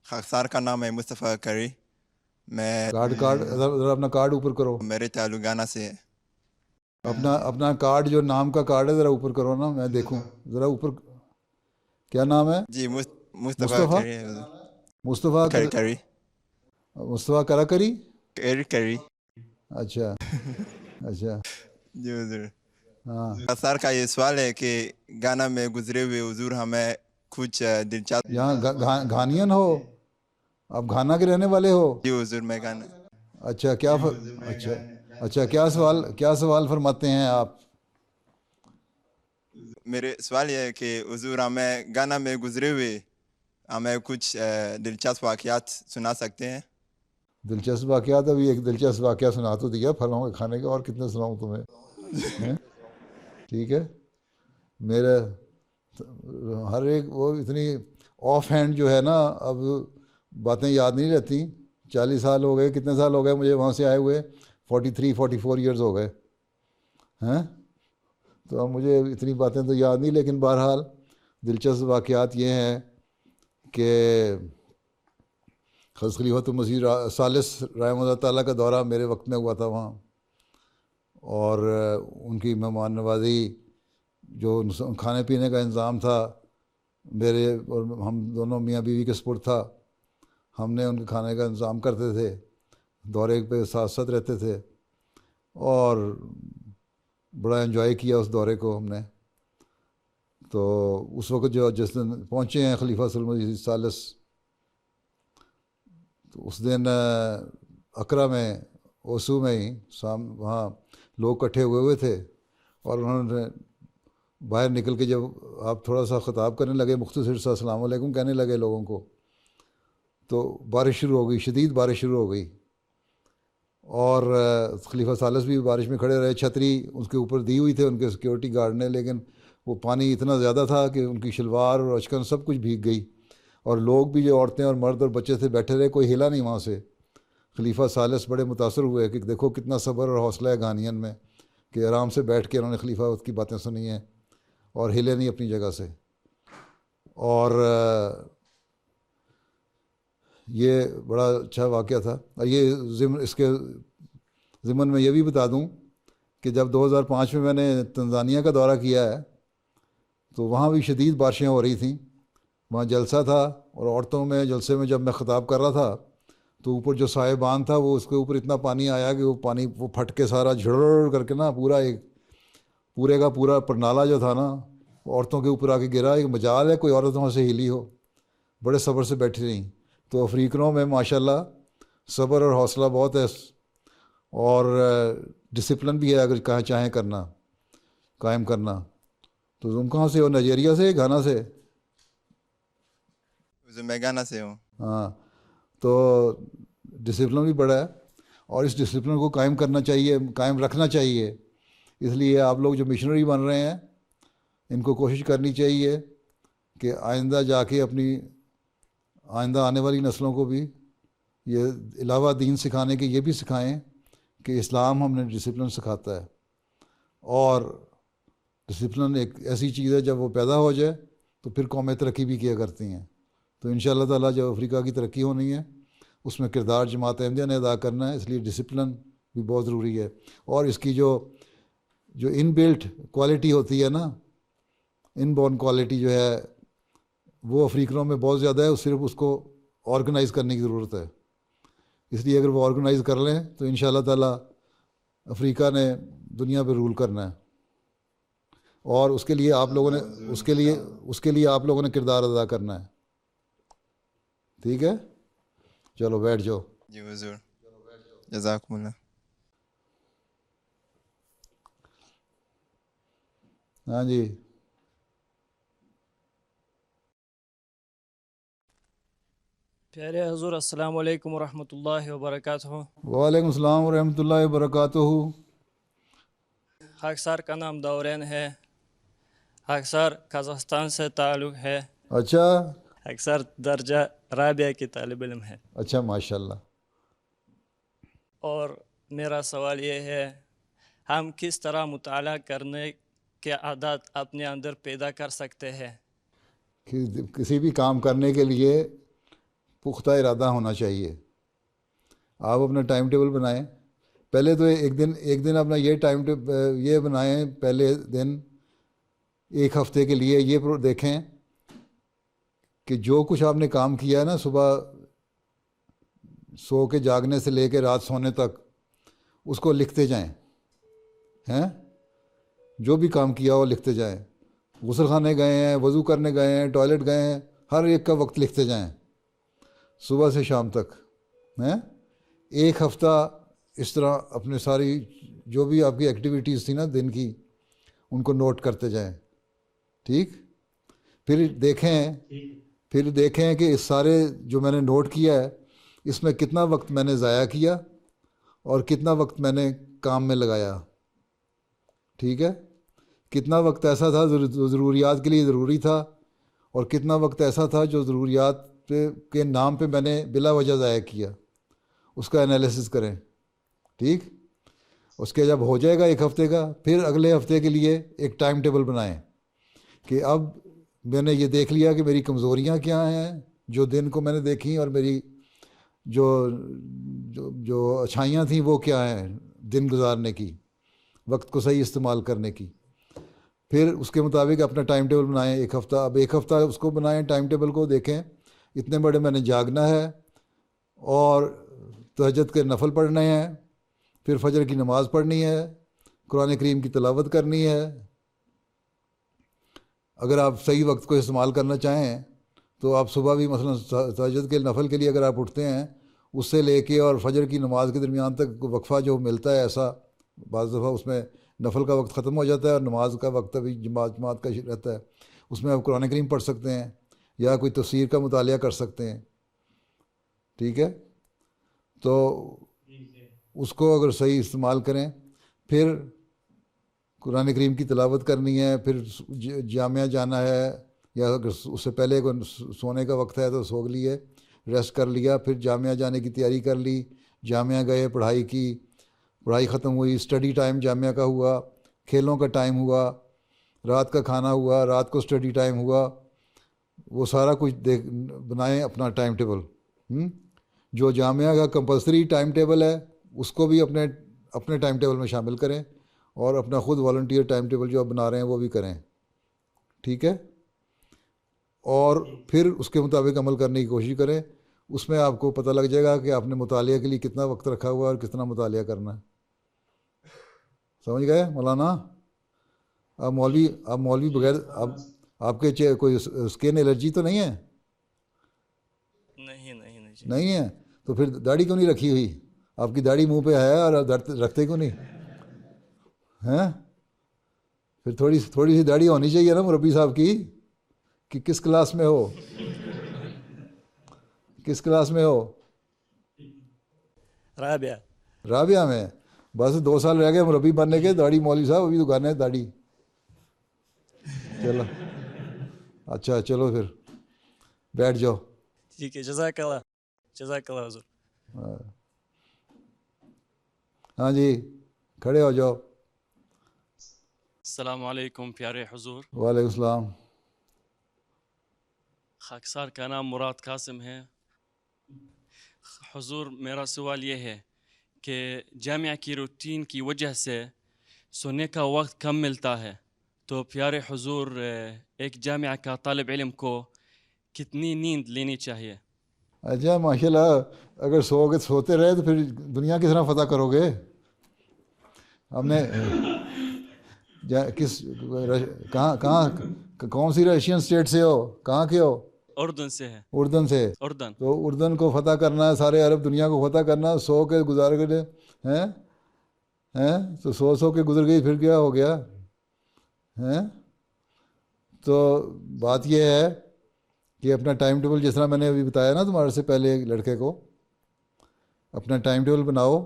خاکسار کا نام ہے مصطفیٰ کری. میں کارڈ ذرا اپنا کارڈ اوپر کرو. میرے تعلق گانا سے ہے. اپنا کارڈ جو نام کا کارڈ ہے ذرا اوپر کرو نا, میں دیکھوں ذرا اوپر. کیا نام ہے؟ جی مصطفیٰ کری ہے حضور. مصطفیٰ کری مصطفیٰ کرا کری. کری. اچھا اچھا. جی حضور. ہاں, خاکسار کا یہ سوال ہے کہ گانا میں گزرے ہوئے حضور ہمیں کچھ دلچسپ. یہاں گھانین ہو آپ؟ گھانا کے رہنے والے ہو؟ جی حضور میں گانا. اچھا اچھا کیا سوال فرماتے ہیں آپ؟ میرے سوال یہ ہے کہ حضور ہمیں گانا میں گزرے ہوئے ہمیں کچھ دلچسپ واقعات سنا سکتے ہیں؟ دلچسپ واقعات؟ ابھی ایک دلچسپ واقعہ سنا تو دیا پھلوں کے کھانے کا, اور کتنے سناؤں تمہیں؟ ٹھیک ہے, میرے ہر ایک وہ اتنی آف ہینڈ جو ہے نا, اب باتیں یاد نہیں رہتی. 40 سال ہو گئے, کتنے سال ہو گئے مجھے وہاں سے آئے ہوئے؟ 43-44 ایئرز ہو گئے ہیں. تو اب مجھے اتنی باتیں تو یاد نہیں, لیکن بہرحال دلچسپ واقعات یہ ہیں کہ حضرت خلیفۃ المسیح ثالث رحمہ اللہ تعالیٰ کا دورہ میرے وقت میں ہوا تھا وہاں, اور ان کی مہمان نوازی, جو کھانے پینے کا انتظام تھا میرے اور ہم دونوں میاں بیوی کے سپرد تھا. ہم نے ان کے کھانے کا انتظام کرتے تھے, دورے پہ ساتھ ساتھ رہتے تھے, اور بڑا انجوائے کیا اس دورے کو ہم نے. تو اس وقت جس دن پہنچے ہیں خلیفہ سلم ثالث, تو اس دن اکرا میں اوسو میں ہی وہاں لوگ اکٹھے ہوئے تھے, اور انہوں نے باہر نکل کے جب آپ تھوڑا سا خطاب کرنے لگے, مختصر سا السلام علیکم کہنے لگے لوگوں کو, تو بارش شروع ہو گئی, شدید بارش شروع ہو گئی. اور خلیفہ ثالث بھی بارش میں کھڑے رہے, چھتری اس کے اوپر دی ہوئی تھے ان کے سیکورٹی گارڈ نے, لیکن وہ پانی اتنا زیادہ تھا کہ ان کی شلوار اور اچکن سب کچھ بھیگ گئی, اور لوگ بھی جو عورتیں اور مرد اور بچے تھے بیٹھے رہے, کوئی ہلا نہیں وہاں سے. خلیفہ ثالث بڑے متاثر ہوئے کہ دیکھو کتنا صبر اور حوصلہ ہے گھانین میں, کہ آرام سے بیٹھ کے انہوں نے خلیفہ کی باتیں سنی ہیں اور ہلے نہیں اپنی جگہ سے. اور یہ بڑا اچھا واقعہ تھا. یہ اس کے ضمن میں یہ بھی بتا دوں کہ جب 2005 میں نے تنزانیہ کا دورہ کیا ہے تو وہاں بھی شدید بارشیں ہو رہی تھیں. وہاں جلسہ تھا, اور عورتوں میں جلسے میں جب میں خطاب کر رہا تھا تو اوپر جو صاحبان تھا وہ اس کے اوپر اتنا پانی آیا کہ وہ پانی وہ پھٹ کے سارا جھڑ کر کے نا پورے کا پورا پرنالہ جو تھا نا عورتوں کے اوپر آ کے گرا. ایک مجال ہے کوئی عورت وہاں سے ہلی ہو, بڑے صبر سے بیٹھی رہیں. تو افریقنوں میں ماشاءاللہ صبر اور حوصلہ بہت ہے, اور ڈسپلن بھی ہے اگر کہیں چاہیں کرنا قائم کرنا. تو تم کہاں سے ہو؟ نائجیریا سے, گھانا سے؟ میں گانا سے ہوں. ہاں, تو ڈسپلن بھی بڑا ہے, اور اس ڈسپلن کو قائم کرنا چاہیے, قائم رکھنا چاہیے. اس لیے آپ لوگ جو مشنری بن رہے ہیں ان کو کوشش کرنی چاہیے کہ آئندہ جا کے اپنی آئندہ آنے والی نسلوں کو بھی یہ علاوہ دین سکھانے کے یہ بھی سکھائیں کہ اسلام ہم نے ڈسپلن سکھاتا ہے، اور ڈسپلن ایک ایسی چیز ہے جب وہ پیدا ہو جائے تو پھر قومیں ترقی بھی کیا کرتی ہیں۔ تو انشاءاللہ تعالیٰ جب افریقہ کی ترقی ہونی ہے اس میں کردار جماعت احمدیہ نے ادا کرنا ہے، اس لیے ڈسپلن بھی بہت ضروری ہے۔ اور اس کی جو ان بلٹ کوالٹی ہوتی ہے نا، ان بورن کوالٹی جو ہے وہ افریقوں میں بہت زیادہ ہے، صرف اس کو آرگنائز کرنے کی ضرورت ہے۔ اس لیے اگر وہ آرگنائز کر لیں تو انشاءاللہ تعالیٰ افریقہ نے دنیا پہ رول کرنا ہے، اور اس کے لیے آپ لوگوں نے آپ لوگوں نے کردار ادا کرنا ہے۔ ٹھیک ہے، چلو بیٹھ جاؤ۔ جی حضور، جزاکم اللہ۔ ہاں جی، پیارے حضور، السلام علیکم ورحمۃ اللہ وبرکاتہ۔ وعلیکم السلام ورحمۃ اللہ وبرکاتہ۔ خاکسار کا نام دورین ہے، خاکسار قازقستان سے تعلق ہے، اچھا خاکسار درجہ رابعہ کی طالب علم ہے۔ اچھا، ماشاء اللہ۔ اور میرا سوال یہ ہے، ہم کس طرح مطالعہ کرنے کے عادات اپنے اندر پیدا کر سکتے ہیں؟ کسی بھی کام کرنے کے لیے پختہ ارادہ ہونا چاہیے۔ آپ اپنا ٹائم ٹیبل بنائیں، پہلے تو ایک دن اپنا یہ بنائیں، پہلے دن ایک ہفتے کے لیے یہ دیکھیں کہ جو کچھ آپ نے کام کیا ہے نا، صبح سو کے جاگنے سے لے کے رات سونے تک، اس کو لکھتے جائیں، ہیں جو بھی کام کیا ہو لکھتے جائیں۔ غسل خانے گئے ہیں، وضو کرنے گئے ہیں، ٹوائلٹ گئے ہیں، ہر ایک کا وقت لکھتے جائیں صبح سے شام تک، ہیں ایک ہفتہ اس طرح اپنے ساری جو بھی آپ کی ایکٹیویٹیز تھی نا دن کی، ان کو نوٹ کرتے جائیں۔ ٹھیک، پھر دیکھیں کہ اس سارے جو میں نے نوٹ کیا ہے اس میں کتنا وقت میں نے ضائع کیا اور کتنا وقت میں نے کام میں لگایا۔ ٹھیک ہے، کتنا وقت ایسا تھا جو ضروریات کے لیے ضروری تھا، اور کتنا وقت ایسا تھا جو ضروریات کے نام پہ میں نے بلا وجہ ضائع کیا، اس کا انالیسس کریں۔ ٹھیک، اس کے جب ہو جائے گا ایک ہفتے کا، پھر اگلے ہفتے کے لیے ایک ٹائم ٹیبل بنائیں کہ اب میں نے یہ دیکھ لیا کہ میری کمزوریاں کیا ہیں جو دن کو میں نے دیکھی، اور میری جو اچھائیاں تھیں وہ کیا ہیں دن گزارنے کی، وقت کو صحیح استعمال کرنے کی۔ پھر اس کے مطابق اپنا ٹائم ٹیبل بنائیں ایک ہفتہ۔ اب ایک ہفتہ اس کو بنائیں ٹائم ٹیبل کو، دیکھیں اتنے بڑے میں نے جاگنا ہے اور تہجد کے نفل پڑھنے ہیں، پھر فجر کی نماز پڑھنی ہے، قرآن کریم کی تلاوت کرنی ہے۔ اگر آپ صحیح وقت کو استعمال کرنا چاہیں تو آپ صبح بھی مثلا تہجد کے نفل کے لیے اگر آپ اٹھتے ہیں، اس سے لے کے اور فجر کی نماز کے درمیان تک وقفہ جو ملتا ہے، ایسا بعض دفعہ اس میں نفل کا وقت ختم ہو جاتا ہے اور نماز کا وقت ابھی جماعت کا رہتا ہے، اس میں آپ قرآن کریم پڑھ سکتے ہیں یا کوئی تفسیر کا مطالعہ کر سکتے ہیں۔ ٹھیک ہے، تو اس کو اگر صحیح استعمال کریں، پھر قرآن کریم کی تلاوت کرنی ہے، پھر جامعہ جانا ہے، یا اگر اس سے پہلے سونے کا وقت ہے تو سو لیے، ریسٹ کر لیا، پھر جامعہ جانے کی تیاری کر لی، جامعہ گئے، پڑھائی کی، پڑھائی ختم ہوئی، اسٹڈی ٹائم جامعہ کا ہوا، کھیلوں کا ٹائم ہوا، رات کا کھانا ہوا، رات کو اسٹڈی ٹائم ہوا، وہ سارا کچھ بنائیں اپنا ٹائم ٹیبل۔ جو جامعہ کا کمپلسری ٹائم ٹیبل ہے اس کو بھی اپنے ٹائم ٹیبل میں شامل کریں، اور اپنا خود والنٹیئر ٹائم ٹیبل جو آپ بنا رہے ہیں وہ بھی کریں۔ ٹھیک ہے، اور پھر اس کے مطابق عمل کرنے کی کوشش کریں۔ اس میں آپ کو پتہ لگ جائے گا کہ آپ نے مطالعہ کے لیے کتنا وقت رکھا ہوا ہے اور کتنا مطالعہ کرنا ہے۔ سمجھ گئے مولانا؟ آپ مولوی بغیر آپ کے کوئی اسکن الرجی تو نہیں ہے؟ نہیں ہے تو پھر داڑھی کیوں نہیں رکھی ہوئی؟ آپ کی داڑھی منہ پہ ہے اور رکھتے کیوں نہیں ہیں؟ پھر تھوڑی سی داڑھی ہونی چاہیے نا مربی صاحب کی، کہ کس کلاس میں ہو، کس کلاس میں ہو؟ رابعہ میں۔ بس 2 سال رہ گئے مربی بننے کے، داڑھی مولوی صاحب ابھی تو گانے داڑھی۔ چلو اچھا چلو پھر بیٹھ جاؤ. ٹھیک ہے. جزاک اللہ حضور. ہاں جی کھڑے ہو جاؤ. السلام علیکم پیارے حضور. وعلیکم السلام. خاکسار کا نام مراد قاسم ہے. حضور میرا سوال یہ ہے کہ جامعہ کی روٹین کی وجہ سے سونے کا وقت کم ملتا ہے، تو پیارے حضور ایک جامعہ کا طالب علم کو کتنی نیند لینی چاہیے؟ اچھا ماشاء اللہ، اگر سوتے رہے تو پھر دنیا کس طرح فتح کرو گے؟ ہم نے کس کہاں کون سی رشین اسٹیٹ سے ہو؟ کہاں کے ہو؟ اردن سے ہے. اردن سے. اردن. تو اردن کو فتح کرنا ہے، سارے عرب دنیا کو فتح کرنا، سو کے گزار کے ہیں تو سو کے گزر گئی، پھر کیا ہو گیا ہیں؟ تو بات یہ ہے کہ اپنا ٹائم ٹیبل، جس طرح میں نے ابھی بتایا نا تمہارے سے پہلے ایک لڑکے کو، اپنا ٹائم ٹیبل بناؤ،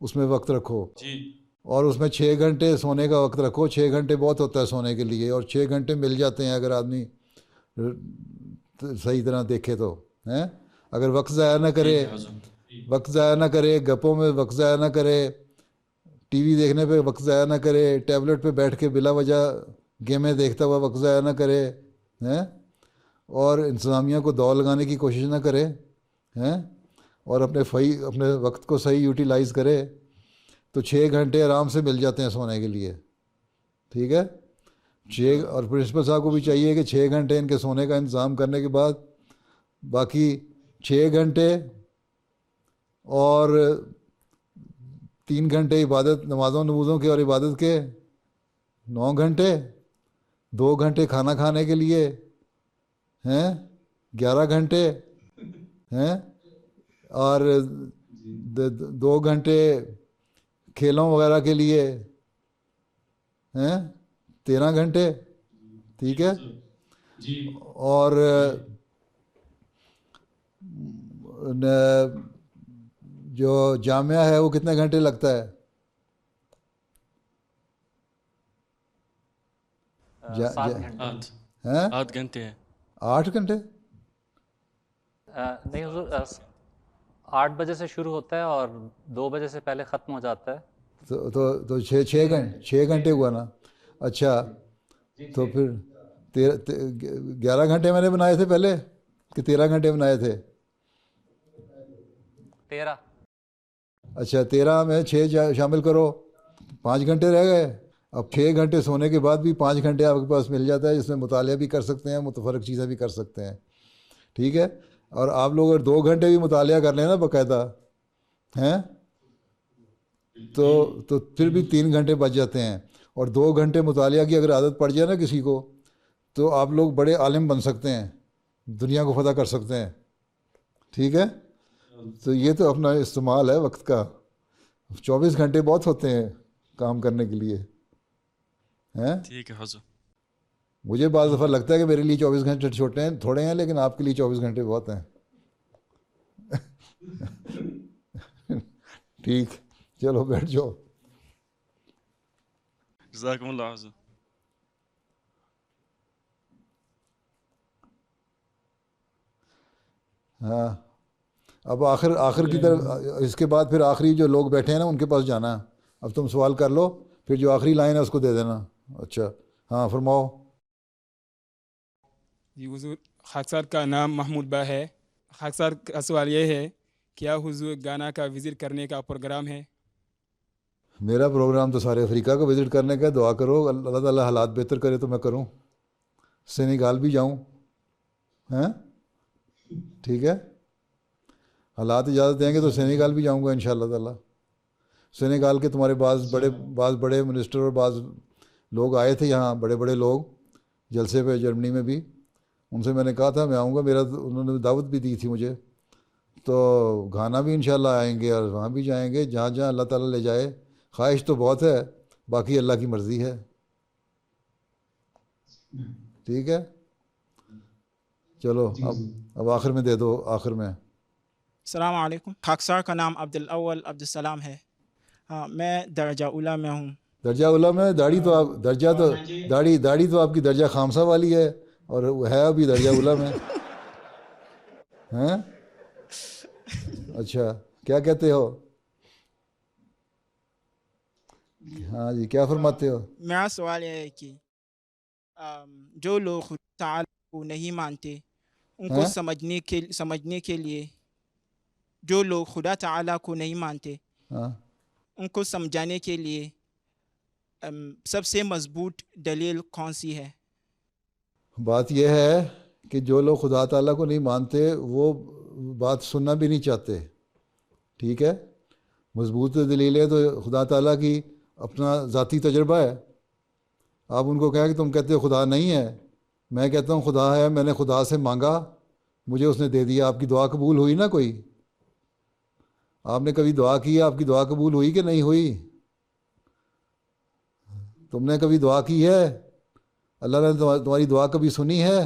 اس میں وقت رکھو جی. اور اس میں 6 گھنٹے سونے کا وقت رکھو. 6 گھنٹے بہت ہوتا ہے سونے کے لیے، اور 6 گھنٹے مل جاتے ہیں اگر آدمی صحیح طرح دیکھے تو ہیں. اگر وقت ضائع نہ کرے، گپوں میں وقت ضائع نہ کرے، ٹی وی دیکھنے پہ وقت ضائع نہ کرے، ٹیبلٹ پہ بیٹھ کے بلا وجہ گیمیں دیکھتا ہوا وقت ضائع نہ کرے ہیں، اور انتظامیہ کو دور لگانے کی کوشش نہ کرے ہیں، اور اپنے وقت کو صحیح یوٹیلائز کرے، تو 6 گھنٹے آرام سے مل جاتے ہیں سونے کے لیے. ٹھیک ہے. اور پرنسپل صاحب کو بھی چاہیے کہ 6 گھنٹے ان کے سونے کا انتظام کرنے کے بعد باقی 6 گھنٹے اور 3 گھنٹے عبادت، نمازوں کے اور عبادت کے، 9 گھنٹے، 2 گھنٹے کھانا کھانے کے لیے ہیں، 11 گھنٹے ہیں، اور 2 گھنٹے کھیلوں وغیرہ کے لیے ہیں، 13 گھنٹے. ٹھیک ہے. اور جو جامعہ ہے وہ کتنے گھنٹے لگتا ہے؟ 7 گھنٹے. 8 گھنٹے ہے. 8 گھنٹے نہیں حضور، 8 بجے سے شروع ہوتا ہے اور 2 بجے سے پہلے ختم ہو جاتا ہے. تو 6 گھنٹے ہوا نا. اچھا تو پھر 11 گھنٹے میں نے بنائے تھے پہلے کہ 13 گھنٹے بنائے تھے؟ 13. اچھا 13 میں 6 شامل کرو، 5 گھنٹے رہ گئے. اب 6 گھنٹے سونے کے بعد بھی 5 گھنٹے آپ کے پاس مل جاتا ہے، جس میں مطالعہ بھی کر سکتے ہیں، متفرق چیزیں بھی کر سکتے ہیں. ٹھیک ہے. اور آپ لوگ اگر 2 گھنٹے بھی مطالعہ کر لیں نا باقاعدہ ہیں تو پھر بھی 3 گھنٹے بچ جاتے ہیں. اور 2 گھنٹے مطالعہ کی اگر عادت پڑ جائے نا کسی کو، تو آپ لوگ بڑے عالم بن سکتے ہیں، دنیا کو فتح کر سکتے ہیں. ٹھیک ہے. تو یہ تو اپنا استعمال ہے وقت کا. 24 گھنٹے بہت ہوتے ہیں کام کرنے کے لیے ہیں. ٹھیک ہے حضور. مجھے بعض دفعہ لگتا ہے کہ میرے لیے 24 گھنٹے تھوڑے ہیں، لیکن آپ کے لیے 24 گھنٹے بہت ہیں. ٹھیک، چلو بیٹھ جاؤ. جزاکم اللہ حضور. ہاں اب آخر کی طرف، اس کے بعد پھر آخری جو لوگ بیٹھے ہیں نا ان کے پاس جانا ہے. اب تم سوال کر لو، پھر جو آخری لائن ہے اس کو دے دینا. اچھا ہاں فرماؤ. جی حضور، خاکسار کا نام محمود با ہے. خاکسار کا سوال یہ ہے، کیا حضور گانا کا وزٹ کرنے کا پروگرام ہے؟ میرا پروگرام تو سارے افریقہ کو وزٹ کرنے کا ہے. دعا کرو اللہ تعالیٰ حالات بہتر کرے تو میں کروں، سینیگال بھی جاؤں ہیں. ٹھیک ہے. حالات اجازت دیں گے تو سینیگال بھی جاؤں گا انشاءاللہ تعالیٰ. سینیگال کے تمہارے بعض بڑے منسٹر اور بعض لوگ آئے تھے یہاں، بڑے بڑے لوگ جلسے پہ جرمنی میں بھی. ان سے میں نے کہا تھا میں آؤں گا، انہوں نے دعوت بھی دی تھی مجھے. تو گھانا بھی انشاءاللہ آئیں گے اور وہاں بھی جائیں گے، جہاں جہاں اللہ تعالیٰ لے جائے. خواہش تو بہت ہے، باقی اللہ کی مرضی ہے. ٹھیک ہے. چلو اب آخر میں دے دو. آخر میں السلام علیکم. خاکسار کا نام عبدالاول عبدالسلام ہے. میں درجہ اولیٰ میں ہوں. درجہ علم ہے، داڑھی تو آپ درجہ تو داڑھی تو آپ کی درجہ خامسہ والی ہے، اور وہ ہے ابھی درجہ علم ہے. ہیں؟ اچھا، کیا کہتے ہو؟ ہاں جی، کیا فرماتے ہو؟ میرا سوال یہ ہے کہ جو لوگ خدا تعالیٰ کو نہیں مانتے ان کو ہیں؟ سمجھنے کے لیے، جو لوگ خدا تعالیٰ کو نہیں مانتے ہاں، ان کو سمجھانے کے لیے سب سے مضبوط دلیل کون سی ہے؟ بات یہ ہے کہ جو لوگ خدا تعالیٰ کو نہیں مانتے وہ بات سننا بھی نہیں چاہتے. ٹھیک ہے، مضبوط دلیل ہے تو خدا تعالیٰ کی اپنا ذاتی تجربہ ہے. آپ ان کو کہیں کہ تم کہتے ہو خدا نہیں ہے، میں کہتا ہوں خدا ہے، میں نے خدا سے مانگا، مجھے اس نے دے دیا. آپ کی دعا قبول ہوئی نا؟ کوئی آپ نے کبھی دعا کی، آپ کی دعا قبول ہوئی کہ نہیں ہوئی؟ تم نے کبھی دعا کی ہے؟ اللہ نے تمہاری دعا کبھی سنی ہے؟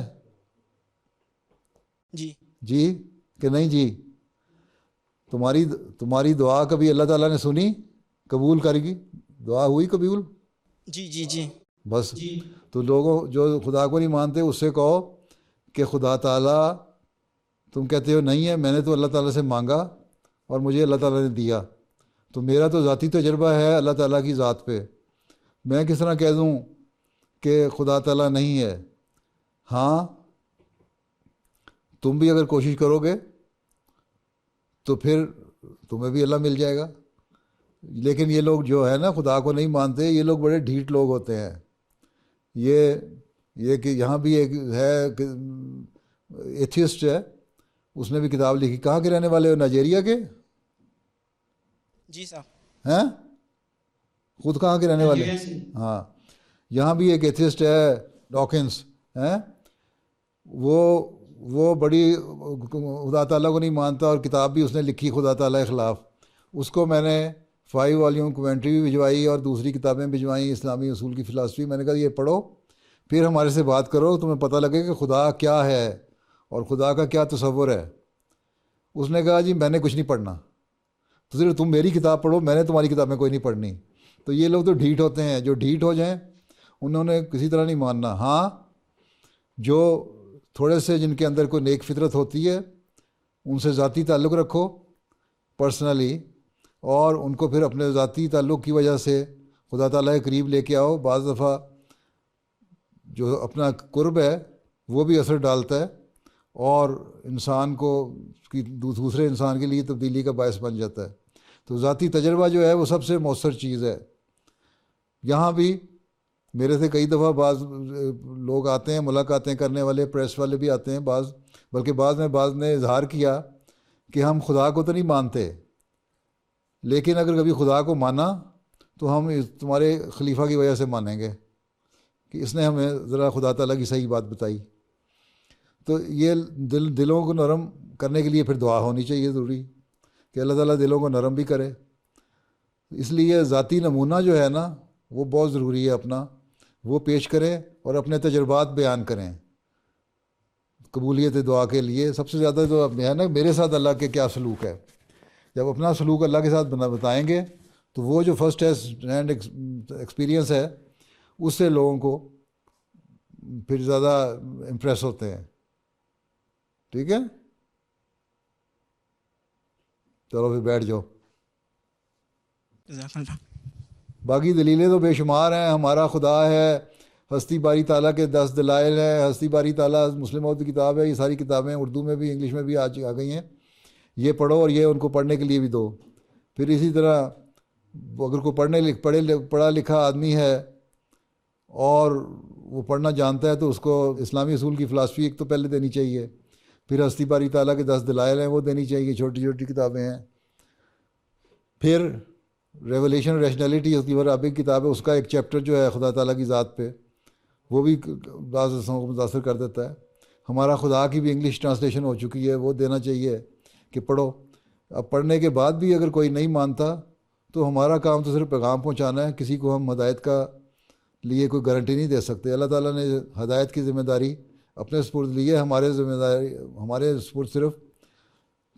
جی جی کہ نہیں جی؟ تمہاری دعا کبھی اللہ تعالیٰ نے سنی، قبول کر گی؟ دعا ہوئی قبول؟ جی جی جی بس. تو لوگوں جو خدا کو نہیں مانتے اس سے کہو کہ خدا تعالیٰ، تم کہتے ہو نہیں ہے، میں نے تو اللہ تعالیٰ سے مانگا اور مجھے اللہ تعالیٰ نے دیا، تو میرا تو ذاتی تجربہ ہے اللہ تعالیٰ کی ذات پہ. میں کس طرح کہہ دوں کہ خدا تعالیٰ نہیں ہے؟ ہاں، تم بھی اگر کوشش کرو گے تو پھر تمہیں بھی اللہ مل جائے گا. لیکن یہ لوگ جو ہے نا خدا کو نہیں مانتے، یہ لوگ بڑے ڈھیٹ لوگ ہوتے ہیں. یہ کہ یہاں بھی ایک ہے ایتھیسٹ ہے، اس نے بھی کتاب لکھی. کہاں کے رہنے والے ہو؟ نائجیریا کے جی صاحب. ہیں؟ خود کہاں کے رہنے والے؟ ہاں، یہاں بھی ایک ایتھیسٹ ہے ڈاکنس، ہیں؟ وہ بڑی خدا تعالیٰ کو نہیں مانتا، اور کتاب بھی اس نے لکھی خدا تعالیٰ کے خلاف. اس کو میں نے 5 والیوم کومنٹری بھی بھجوائی اور دوسری کتابیں بھجوائیں، اسلامی اصول کی فلاسفی. میں نے کہا یہ پڑھو، پھر ہمارے سے بات کرو، تمہیں پتہ لگے کہ خدا کیا ہے اور خدا کا کیا تصور ہے. اس نے کہا جی میں نے کچھ نہیں پڑھنا، تو صرف تم میری کتاب پڑھو، میں نے تمہاری کتابیں کوئی نہیں پڑھنی. تو یہ لوگ تو ڈھیٹ ہوتے ہیں. جو ڈھیٹ ہو جائیں انہوں نے کسی طرح نہیں ماننا. ہاں، جو تھوڑے سے جن کے اندر کوئی نیک فطرت ہوتی ہے ان سے ذاتی تعلق رکھو پرسنلی، اور ان کو پھر اپنے ذاتی تعلق کی وجہ سے خدا تعالیٰ کے قریب لے کے آؤ. بعض دفعہ جو اپنا قرب ہے وہ بھی اثر ڈالتا ہے اور انسان کو دوسرے انسان کے لیے تبدیلی کا باعث بن جاتا ہے. تو ذاتی تجربہ جو ہے وہ سب سے مؤثر چیز ہے. یہاں بھی میرے سے کئی دفعہ بعض لوگ آتے ہیں، ملاقاتیں کرنے والے، پریس والے بھی آتے ہیں، بلکہ بعض نے اظہار کیا کہ ہم خدا کو تو نہیں مانتے، لیکن اگر کبھی خدا کو مانا تو ہم تمہارے خلیفہ کی وجہ سے مانیں گے کہ اس نے ہمیں ذرا خدا تعالیٰ کی صحیح بات بتائی. تو یہ دلوں کو نرم کرنے کے لیے پھر دعا ہونی چاہیے ضروری، کہ اللہ تعالیٰ دلوں کو نرم بھی کرے. اس لیے ذاتی نمونہ جو ہے نا وہ بہت ضروری ہے، اپنا وہ پیش کریں اور اپنے تجربات بیان کریں قبولیت دعا کے لیے. سب سے زیادہ جو ہے نا میرے ساتھ اللہ کے کیا سلوک ہے، جب اپنا سلوک اللہ کے ساتھ بتائیں گے تو وہ جو فرسٹ ہینڈ ایکسپیرینس ہے اس سے لوگوں کو پھر زیادہ امپریس ہوتے ہیں. ٹھیک ہے، چلو پھر بیٹھ جاؤ. باقی دلیلیں تو بے شمار ہیں. ہمارا خدا ہے، ہستی باری تعالیٰ کے 10 دلائل ہیں، ہستی باری تعالیٰ مسلم موت کی کتاب ہے. یہ ساری کتابیں اردو میں بھی انگلش میں بھی آ گئی ہیں، یہ پڑھو اور یہ ان کو پڑھنے کے لیے بھی دو. پھر اسی طرح اگر کوئی پڑھا لکھا آدمی ہے اور وہ پڑھنا جانتا ہے تو اس کو اسلامی اصول کی فلاسفی ایک تو پہلے دینی چاہیے، پھر ہستی باری تعالیٰ کے 10 دلائل ہیں وہ دینی چاہیے، چھوٹی چھوٹی کتابیں ہیں. پھر ریولیشن ریشنلٹی اس کی عربک کتاب ہے، اس کا ایک چیپٹر جو ہے خدا تعالیٰ کی ذات پہ، وہ بھی بعض کو متاثر کر دیتا ہے. ہمارا خدا کی بھی انگلش ٹرانسلیشن ہو چکی ہے، وہ دینا چاہیے کہ پڑھو. اب پڑھنے کے بعد بھی اگر کوئی نہیں مانتا تو ہمارا کام تو صرف پیغام پہنچانا ہے. کسی کو ہم ہدایت کا لیے کوئی گارنٹی نہیں دے سکتے. اللہ تعالیٰ نے ہدایت کی ذمہ داری اپنے سپرد لی ہے، ہمارے سپرد صرف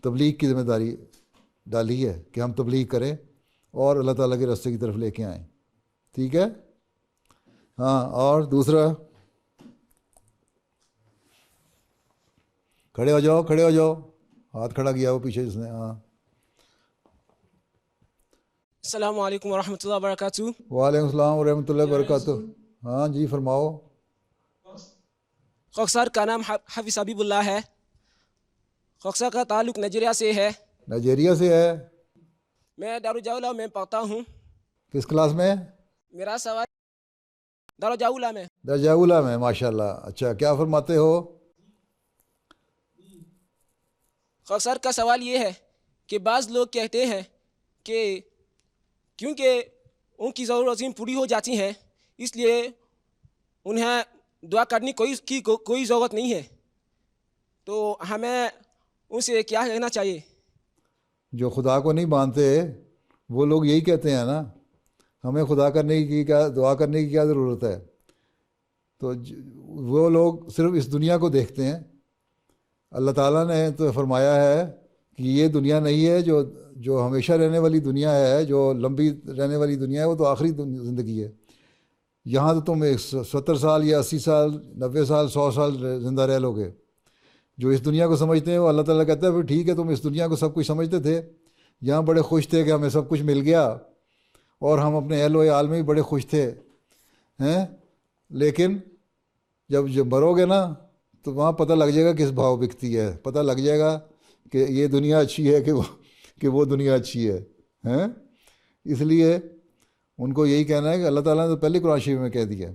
تبلیغ کی ذمہ داری ڈالی ہے کہ ہم تبلیغ کریں اور اللہ تعالیٰ کے راستے کی طرف لے کے آئیں. ٹھیک ہے. ہاں اور دوسرا, کھڑے ہو جاؤ, کھڑے ہو جاؤ. ہاتھ کھڑا کیا وہ پیچھے جس نے. ہاں السلام علیکم ورحمۃ اللہ وبرکاتہ. وعلیکم السلام ورحمۃ اللہ وبرکاتہ. ہاں جی فرماؤ. خاکسار کا نام حافظ حبیب اللہ ہے. خاکسار کا تعلق نائجیریا سے ہے. نائجیریا سے ہے. میں دارالجاولا میں پڑھتا ہوں. کس کلاس میں؟ میرا سوال دارالجاولا میں. درجہ اولا میں, ماشاء اللہ. اچھا کیا فرماتے ہو؟ خاکسار کا سوال یہ ہے کہ بعض لوگ کہتے ہیں کہ کیونکہ ان کی ضرورتیں پوری ہو جاتی ہیں اس لیے انہیں دعا کرنے کی کوئی ضرورت نہیں ہے, تو ہمیں ان سے کیا کہنا چاہیے؟ جو خدا کو نہیں مانتے وہ لوگ یہی کہتے ہیں نا, ہمیں خدا کرنے کی کیا, دعا کرنے کی کیا ضرورت ہے. تو وہ لوگ صرف اس دنیا کو دیکھتے ہیں. اللہ تعالیٰ نے تو فرمایا ہے کہ یہ دنیا نہیں ہے جو ہمیشہ رہنے والی دنیا ہے, جو لمبی رہنے والی دنیا ہے, وہ تو آخری زندگی ہے. یہاں تو تم 70 سال یا 80 سال 90 سال 100 سال زندہ رہ لو گے. جو اس دنیا کو سمجھتے ہیں وہ اللہ تعالیٰ کہتا ہے پھر ٹھیک ہے, تم اس دنیا کو سب کچھ سمجھتے تھے, یہاں بڑے خوش تھے کہ ہمیں سب کچھ مل گیا اور ہم اپنے اہل و عیال میں بھی بڑے خوش تھے ہیں, لیکن جب مرو گے نا تو وہاں پتہ لگ جائے گا کس بھاؤ بکتی ہے, پتہ لگ جائے گا کہ یہ دنیا اچھی ہے کہ وہ دنیا اچھی ہے ہیں. اس لیے ان کو یہی کہنا ہے کہ اللہ تعالیٰ نے تو پہلے قرآن شریف میں کہہ دیا.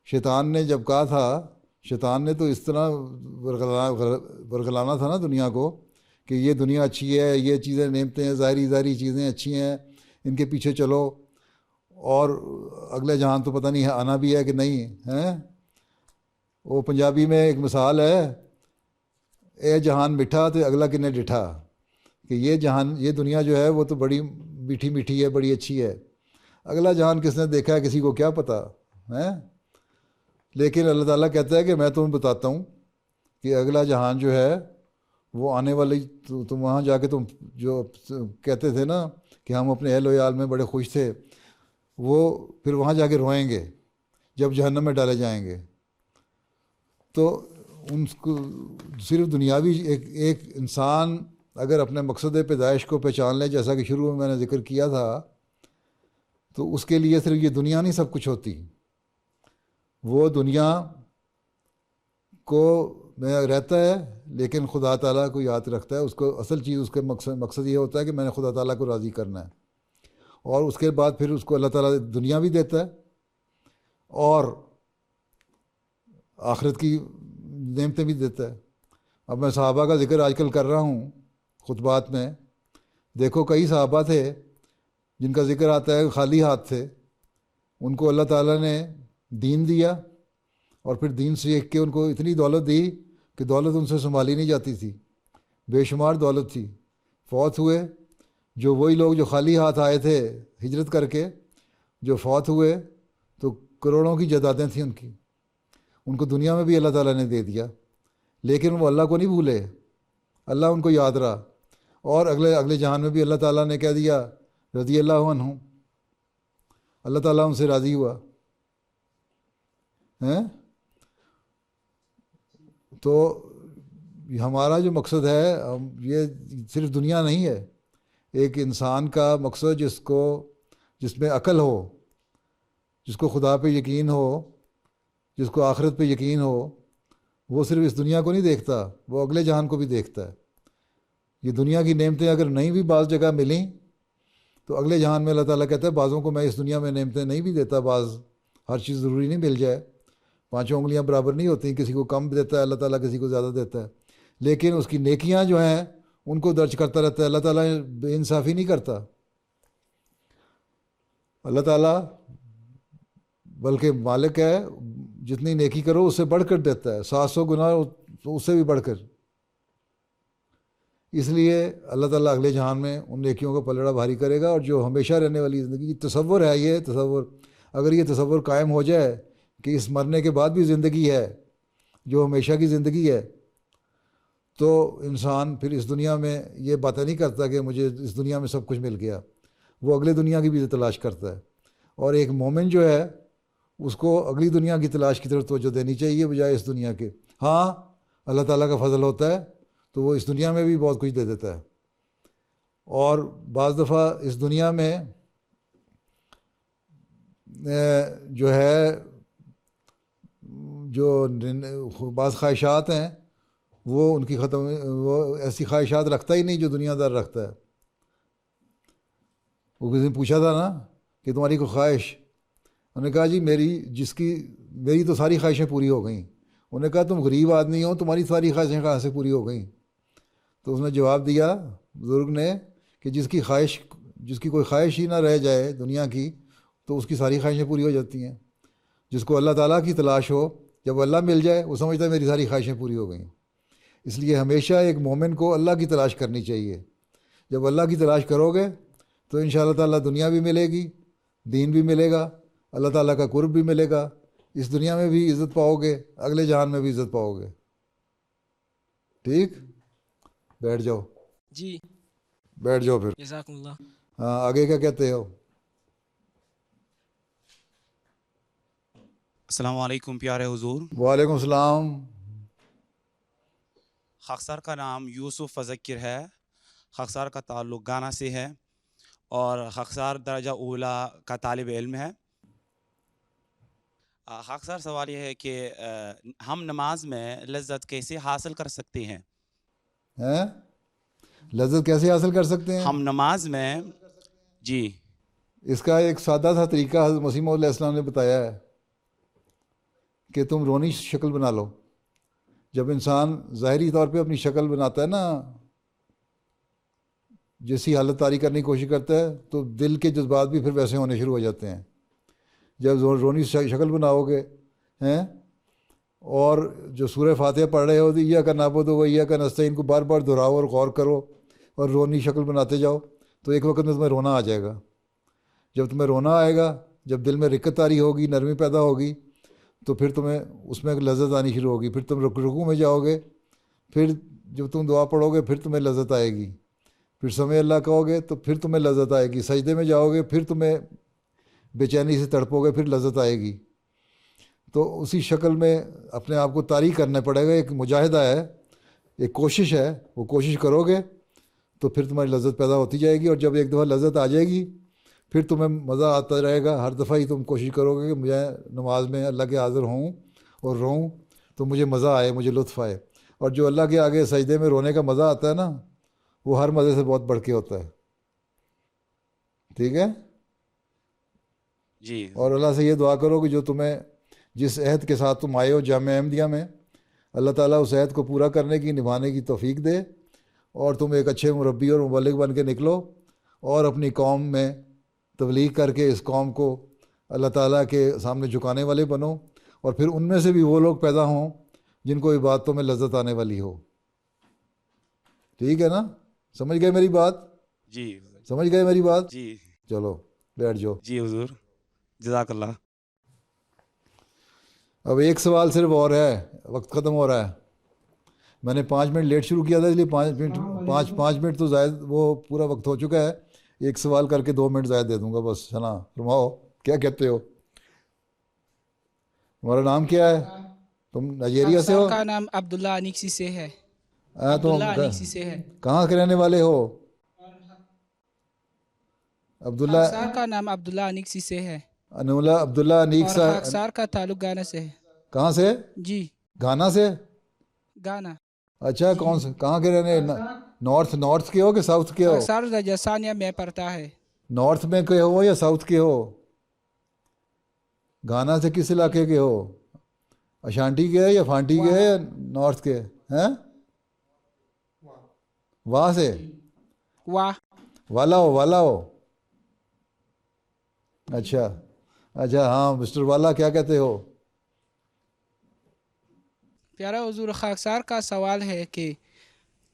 شیطان نے جب کہا تھا, شیطان نے تو اس طرح ورگلانا تھا نا دنیا کو کہ یہ دنیا اچھی ہے, یہ چیزیں نعمتیں ہیں, ظاہری چیزیں اچھی ہیں, ان کے پیچھے چلو, اور اگلے جہان تو پتہ نہیں ہے آنا بھی ہے کہ نہیں ہیں. وہ پنجابی میں ایک مثال ہے, اے جہان مٹھا تو اگلا کنے ڈٹھا, کہ یہ جہان یہ دنیا جو ہے وہ تو بڑی میٹھی میٹھی ہے, بڑی اچھی ہے, اگلا جہان کس نے دیکھا ہے کسی کو کیا پتہ ہے. لیکن اللہ تعالیٰ کہتا ہے کہ میں تمہیں بتاتا ہوں کہ اگلا جہان جو ہے وہ آنے والی, تم وہاں جا کے تم جو کہتے تھے نا کہ ہم اپنے اہل و عیال میں بڑے خوش تھے, وہ پھر وہاں جا کے روئیں گے جب جہنم میں ڈالے جائیں گے. تو ان کو صرف دنیاوی ایک انسان اگر اپنے مقصد پیدائش کو پہچان لے, جیسا کہ شروع میں نے ذکر کیا تھا, تو اس کے لیے صرف یہ دنیا نہیں سب کچھ ہوتی. وہ دنیا کو میں رہتا ہے لیکن خدا تعالیٰ کو یاد رکھتا ہے. اس کو اصل چیز اس کا مقصد یہ ہوتا ہے کہ میں نے خدا تعالیٰ کو راضی کرنا ہے, اور اس کے بعد پھر اس کو اللہ تعالیٰ دنیا بھی دیتا ہے اور آخرت کی نعمتیں بھی دیتا ہے. اب میں صحابہ کا ذکر آج کل کر رہا ہوں خطبات میں. دیکھو کئی صحابہ تھے جن کا ذکر آتا ہے خالی ہاتھ تھے, ان کو اللہ تعالیٰ نے دین دیا اور پھر دین سیکھ کے ان کو اتنی دولت دی کہ دولت ان سے سنبھالی نہیں جاتی تھی, بے شمار دولت تھی. فوت ہوئے جو وہی لوگ جو خالی ہاتھ آئے تھے ہجرت کر کے, جو فوت ہوئے تو کروڑوں کی جائیدادیں تھیں ان کی, ان کو دنیا میں بھی اللہ تعالیٰ نے دے دیا, لیکن وہ اللہ کو نہیں بھولے, اللہ ان کو یاد رہا, اور اگلے جہان میں بھی اللہ تعالیٰ نے کہہ دیا رضی اللہ عنہم, اللہ تعالیٰ ان سے راضی ہوا ہیں. تو ہمارا جو مقصد ہے یہ صرف دنیا نہیں ہے. ایک انسان کا مقصد جس میں عقل ہو, جس کو خدا پہ یقین ہو, جس کو آخرت پہ یقین ہو, وہ صرف اس دنیا کو نہیں دیکھتا, وہ اگلے جہان کو بھی دیکھتا ہے. یہ دنیا کی نعمتیں اگر نہیں بھی بعض جگہ ملیں تو اگلے جہان میں اللہ تعالیٰ کہتا ہے بعضوں کو میں اس دنیا میں نعمتیں نہیں بھی دیتا, بعض ہر چیز ضروری نہیں مل جائے, 5 انگلیاں برابر نہیں ہوتی, کسی کو کم دیتا ہے اللہ تعالیٰ, کسی کو زیادہ دیتا ہے, لیکن اس کی نیکیاں جو ہیں ان کو درج کرتا رہتا ہے. اللہ تعالیٰ بے انصافی نہیں کرتا. اللہ تعالیٰ بلکہ مالک ہے, جتنی نیکی کرو اس سے بڑھ کر دیتا ہے, 700 گنا اس سے بھی بڑھ کر. اس لیے اللہ تعالیٰ اگلے جہان میں ان نیکیوں کا پلڑا بھاری کرے گا. اور جو ہمیشہ رہنے والی زندگی تصور ہے, یہ تصور اگر یہ تصور قائم ہو جائے کہ اس مرنے کے بعد بھی زندگی ہے جو ہمیشہ کی زندگی ہے, تو انسان پھر اس دنیا میں یہ باتیں نہیں کرتا کہ مجھے اس دنیا میں سب کچھ مل گیا, وہ اگلے دنیا کی بھی تلاش کرتا ہے. اور ایک مومن جو ہے اس کو اگلی دنیا کی تلاش کی طرف توجہ دینی چاہیے بجائے اس دنیا کے. ہاں اللہ تعالیٰ کا فضل ہوتا ہے تو وہ اس دنیا میں بھی بہت کچھ دے دیتا ہے، اور بعض دفعہ اس دنیا میں جو ہے جو بعض خواہشات ہیں وہ ان کی وہ ایسی خواہشات رکھتا ہی نہیں جو دنیا دار رکھتا ہے. وہ کسی نے پوچھا تھا نا کہ تمہاری کوئی خواہش، انہوں نے کہا جی میری تو ساری خواہشیں پوری ہو گئیں. انہوں نے کہا تم غریب آدمی ہو، تمہاری ساری خواہشیں کہاں سے پوری ہو گئیں؟ تو اس نے جواب دیا بزرگ نے کہ جس کی کوئی خواہش ہی نہ رہ جائے دنیا کی تو اس کی ساری خواہشیں پوری ہو جاتی ہیں. جس کو اللہ تعالیٰ کی تلاش ہو، جب اللہ مل جائے وہ سمجھتا ہے میری ساری خواہشیں پوری ہو گئیں. اس لیے ہمیشہ ایک مومن کو اللہ کی تلاش کرنی چاہیے. جب اللہ کی تلاش کرو گے تو انشاءاللہ تعالیٰ دنیا بھی ملے گی، دین بھی ملے گا، اللہ تعالیٰ کا قرب بھی ملے گا. اس دنیا میں بھی عزت پاؤ گے، اگلے جہان میں بھی عزت پاؤ گے. ٹھیک، بیٹھ جاؤ. جی بیٹھ جاؤ پھر. جزاکم اللہ. ہاں آگے کیا کہتے ہو؟ السلام علیکم پیارے حضور. وعلیکم السلام. خاکسار کا نام یوسف فذکر ہے. خاکسار کا تعلق گانا سے ہے اور خاکسار درجہ اولا کا طالب علم ہے. خاکسار سوال یہ ہے کہ ہم نماز میں لذت کیسے حاصل کر سکتے ہیں؟ لذت کیسے حاصل کر سکتے ہیں ہم نماز میں؟ جی اس کا ایک سادہ سا طریقہ حضرت مسیح موعود علیہ السلام نے بتایا ہے کہ تم رونی شکل بنا لو. جب انسان ظاہری طور پہ اپنی شکل بناتا ہے نا، جیسی حالت طاری کرنے کی کوشش کرتا ہے تو دل کے جذبات بھی پھر ویسے ہونے شروع ہو جاتے ہیں. جب رونی شکل بناؤ گے اور جو سورہ فاتحہ پڑھ رہے ہو تو ایاک نعبد و ایاک نستعین کو بار بار دہراؤ اور غور کرو اور رونی شکل بناتے جاؤ تو ایک وقت میں تمہیں رونا آ جائے گا. جب تمہیں رونا آئے گا، جب دل میں رقت طاری ہوگی، نرمی پیدا ہوگی، تو پھر تمہیں اس میں لذت آنی شروع ہوگی. پھر تم رکوع میں جاؤ گے، پھر جب تم دعا پڑھو گے پھر تمہیں لذت آئے گی. پھر سمع اللہ کہو گے تو پھر تمہیں لذت آئے گی. سجدے میں جاؤ گے پھر تمہیں بے چینی سے تڑپو گے، پھر لذت آئے گی. تو اسی شکل میں اپنے آپ کو طاری کرنا پڑے گا. ایک مجاہدہ ہے، ایک کوشش ہے. وہ کوشش کرو گے تو پھر تمہاری لذت پیدا ہوتی جائے گی. اور جب ایک دفعہ لذت آ جائے گی پھر تمہیں مزہ آتا رہے گا. ہر دفعہ ہی تم کوشش کرو گے کہ مجھے نماز میں اللہ کے حاضر ہوں اور روں تو مجھے مزہ آئے، مجھے لطف آئے. اور جو اللہ کے آگے سجدے میں رونے کا مزہ آتا ہے نا، وہ ہر مزے سے بہت بڑھ کے ہوتا ہے. ٹھیک ہے جی. اور اللہ سے یہ دعا کرو کہ جو تمہیں جس عہد کے ساتھ تم آئے ہو جامعہ احمدیہ میں، اللہ تعالیٰ اس عہد کو پورا کرنے کی، نبھانے کی توفیق دے اور تم ایک اچھے مربی اور مبلغ بن کے نکلو اور اپنی قوم میں تبلیغ کر کے اس قوم کو اللہ تعالیٰ کے سامنے جھکانے والے بنو. اور پھر ان میں سے بھی وہ لوگ پیدا ہوں جن کو عبادتوں میں لذت آنے والی ہو. ٹھیک ہے نا؟ سمجھ گئے میری بات؟ جی سمجھ گئے میری بات؟ جی. چلو بیٹھ جاؤ. جی حضور جزاک اللہ. اب ایک سوال صرف اور ہے، وقت ختم ہو رہا ہے. میں نے 5 منٹ لیٹ شروع کیا تھا، اس لیے 5 منٹ تو زائد، وہ پورا وقت ہو چکا ہے. ایک سوال کر کے 2 منٹ زائد دے دوں گا بس. ہے نا؟ فرماؤ کیا کہتے ہو؟ تمہارا نام کیا ہے؟ تم نائجیریا سے ہو؟ کا نام عبداللہ انیکسی سے ہے. تم انیکسی سے ہے. کہاں کے رہنے والے ہو؟ عبداللہ. خاکسار کا نام عبداللہ انیکسی سے ہے. عبداللہ انیک اور سا. خاکسار کا تعلق گانا سے ہے. کہاں سے؟ جی گانا سے. گانا. اچھا کون سے، کہاں کے رہنے؟ نارتھ کے ہو کہ ساؤتھ کے ہو؟ خاکسار راجستھانیہ میں پڑتا ہے. نارتھ میں کے ہو یا ساؤتھ کے ہو؟ گانا سے کس علاقے کے ہو؟ اشانٹی کے ہے یا فانٹی کے ہے یا نارتھ کے ہیں؟ وہاں سے والا ہو. اچھا ہاں مسٹر والا کیا کہتے ہو؟ پیارا حضور، خاکسار کا سوال ہے کہ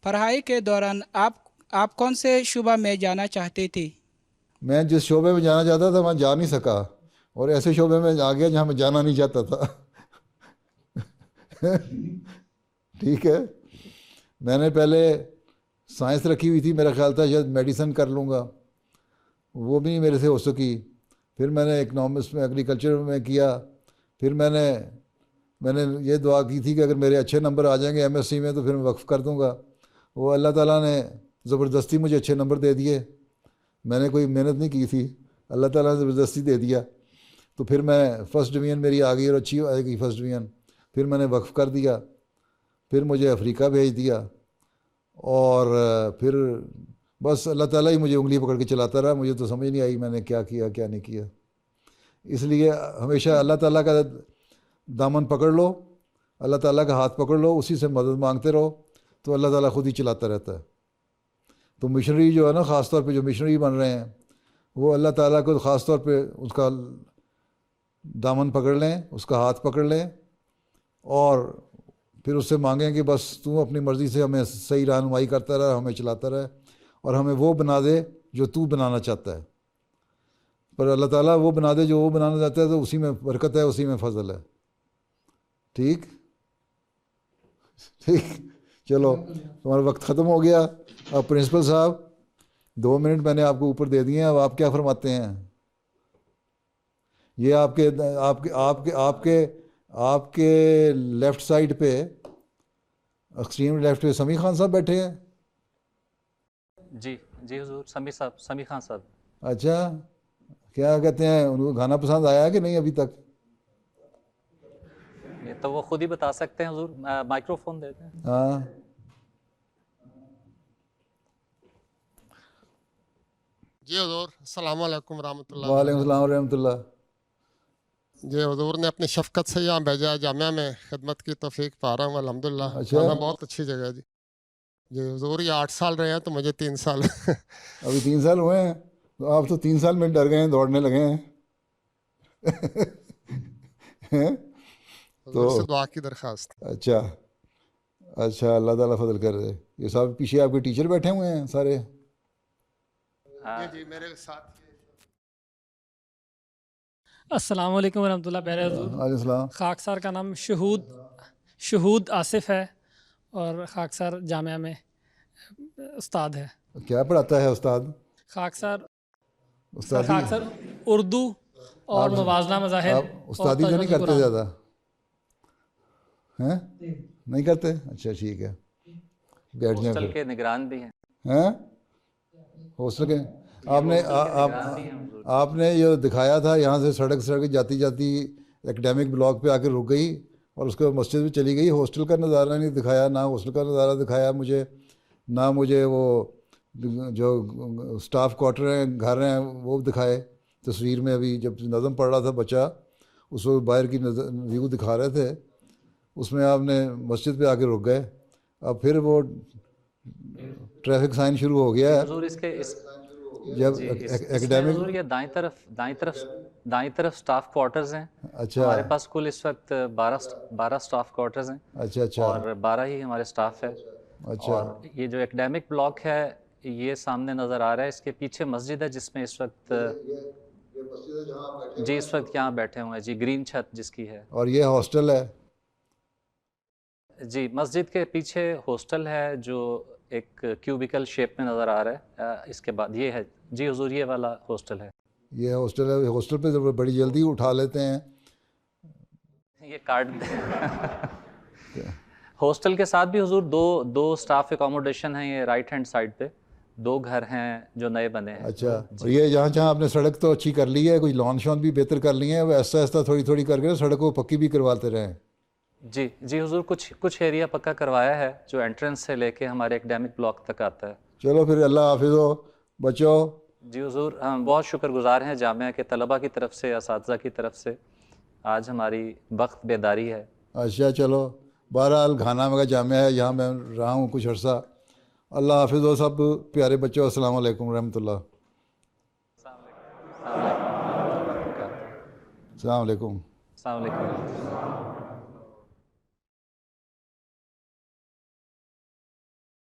پڑھائی کے دوران آپ کون سے شعبہ میں جانا چاہتے تھے؟ میں جس شعبے میں جانا چاہتا تھا وہاں جا نہیں سکا، اور ایسے شعبے میں آ گیا جہاں میں جانا نہیں چاہتا تھا. ٹھیک ہے. میں نے پہلے سائنس رکھی ہوئی تھی، میرا خیال تھا شاید میڈیسن کر لوں گا، وہ بھی میرے سے ہو سکی. پھر میں نے اکنامکس میں ایگریکلچر میں کیا. پھر میں نے یہ دعا کی تھی کہ اگر میرے اچھے نمبر آ جائیں گے ایم ایس سی میں تو پھر میں وقف کر دوں گا. وہ اللہ تعالیٰ نے زبردستی مجھے اچھے نمبر دے دیے. میں نے کوئی محنت نہیں کی تھی, اللہ تعالیٰ نے زبردستی دے دیا. تو پھر میں فرسٹ ڈویژن میری آ گئی اور اچھی آئے گئی فرسٹ ڈویژن. پھر میں نے وقف کر دیا. پھر مجھے افریقہ بھیج دیا. اور پھر بس اللہ تعالیٰ ہی مجھے انگلی پکڑ کے چلاتا رہا. مجھے تو سمجھ نہیں آئی میں نے کیا کیا کیا نہیں کیا. اس لیے ہمیشہ اللہ تعالیٰ کا دامن پکڑ لو, اللہ تعالیٰ کا ہاتھ پکڑ لو, اسی سے مدد مانگتے رہو تو اللہ تعالیٰ خود ہی چلاتا رہتا ہے. تو مشنری جو ہے نا, خاص طور پہ جو مشنری بن رہے ہیں, وہ اللہ تعالیٰ کو خاص طور پہ اس کا دامن پکڑ لیں, اس کا ہاتھ پکڑ لیں اور پھر اس سے مانگیں کہ بس تو اپنی مرضی سے ہمیں صحیح رہنمائی کرتا رہے, ہمیں چلاتا رہے اور ہمیں وہ بنا دے جو تو بنانا چاہتا ہے. پر اللہ تعالیٰ وہ بنا دے جو وہ بنانا چاہتا ہے, تو اسی میں برکت ہے, اسی میں فضل ہے. ٹھیک ٹھیک, چلو تمہارا وقت ختم ہو گیا. اب پرنسپل صاحب 2 منٹ میں نے آپ کو اوپر دے دیے ہیں, اب آپ کیا فرماتے ہیں؟ یہ آپ کے لیفٹ سائڈ پہ, ایکسٹریم لیفٹ پہ سمیع خان صاحب بیٹھے ہیں. جی جی حضور, سمیع خان صاحب. اچھا, کیا کہتے ہیں, ان کو گانا پسند آیا کہ نہیں ابھی تک؟ یہ تو وہ خود ہی بتا سکتے ہیں حضور, مائکرو فون دیتے ہیں. ہاں جی حضور, السلام علیکم ورحمۃ اللہ. وعلیکم السلام ورحمۃ اللہ. جی حضور نے اپنی شفقت سے یہاں بھیجا, جامعہ میں خدمت کی توفیق پا رہا ہوں الحمدللہ. اچھا, جامعہ بہت اچھی جگہ ہے جی. جی حضور یہ 8 سال رہے ہیں تو مجھے 3 سال. ابھی 3 سال ہوئے ہیں, تو آپ تو 3 سال میں ڈر گئے ہیں, دوڑنے لگے ہیں. حضور سے دعا کی درخواست. اچھا اچھا, اللہ تعالیٰ فضل کر رہے. یہ صاحب پیچھے آپ کے ٹیچر بیٹھے ہوئے ہیں سارے. جی میرے ساتھ. السلام علیکم ورحمۃ اللہ. پہلے وعلیکم السلام. خاکسار کا نام شہود آصف ہے اور خاکسار جامعہ میں استاد ہے. کیا پڑھاتا ہے استاد؟ خاکسار اردو اور موازنہ مذاہب. آپ استادی تو نہیں کرتے زیادہ ہیں؟ نہیں کرتے؟ اچھا ٹھیک ہے, بیٹھ جائیں. ہاسٹل کے نگران بھی ہیں. ہیں ہاسٹل کے. آپ نے یہ دکھایا تھا یہاں سے سڑک جاتی ایکڈیمک بلاک پہ آ کے رک گئی اور اس کے بعد مسجد میں چلی گئی. ہاسٹل کا نظارہ نہیں دکھایا, نہ ہاسٹل کا نظارہ دکھایا مجھے, نہ مجھے وہ جو اسٹاف کوارٹر ہیں, گھر ہیں, وہ دکھائے تصویر میں. ابھی جب نظم پڑھ رہا تھا بچہ, اس وقت باہر کی ویو دکھا رہے تھے, اس میں آپ نے مسجد پہ آ کے رک گئے. اب پھر وہ ٹریفک سائن شروع ہو گیا ہے. جب ایکڈیمک یہ دائیں طرف سٹاف کوارٹرز ہیں. اچھا, ہمارے پاس کل اس وقت 12 سٹاف کوارٹرز ہیں. اچھا اچھا, اور 12 ہی ہمارے سٹاف ہے. اچھا, اور یہ جو ایکڈیمک بلاک ہے یہ سامنے نظر آ رہا ہے, اس کے پیچھے مسجد ہے جس میں اس وقت جی اس وقت یہاں بیٹھے ہوئے ہیں جی, گرین چھت جس کی ہے. اور یہ ہاسٹل ہے جی, مسجد کے پیچھے ہاسٹل ہے جو ایک کیوبیکل شیپ میں نظر آ رہا ہے. اس کے بعد یہ ہے جی حضور, یہ والا ہاسٹل ہے. یہ ہاسٹل ہے. ہاسٹل پہ بڑی جلدی اٹھا لیتے ہیں. یہ کارڈ ہاسٹل کے ساتھ بھی حضور دو سٹاف اکاموڈیشن ہیں. یہ رائٹ ہینڈ سائڈ پہ 2 گھر ہیں جو نئے بنے ہیں. اچھا, اور یہ جہاں آپ نے سڑک تو اچھی کر لی ہے, کچھ لان شان بھی بہتر کر لی ہیں, وہ ایسا تھوڑی کر کے سڑک کو پکی بھی کرواتے رہے. جی حضور, کچھ ایریا پکا کروایا ہے جو انٹرنس سے لے کے ہمارے ایکڈیمک بلاک تک آتا ہے. چلو پھر اللہ حافظ ہو بچو. جی حضور, ہم بہت شکر گزار ہیں جامعہ کے طلباء کی طرف سے, اساتذہ کی طرف سے. آج ہماری وقت بیداری ہے. اچھا چلو, بہرحال گھانا میں کا جامعہ ہے, یہاں میں رہا ہوں کچھ عرصہ. اللہ حافظ ہو سب پیارے بچوں. السلام علیکم ورحمۃ اللہ. السلام علیکم. السلام علیکم.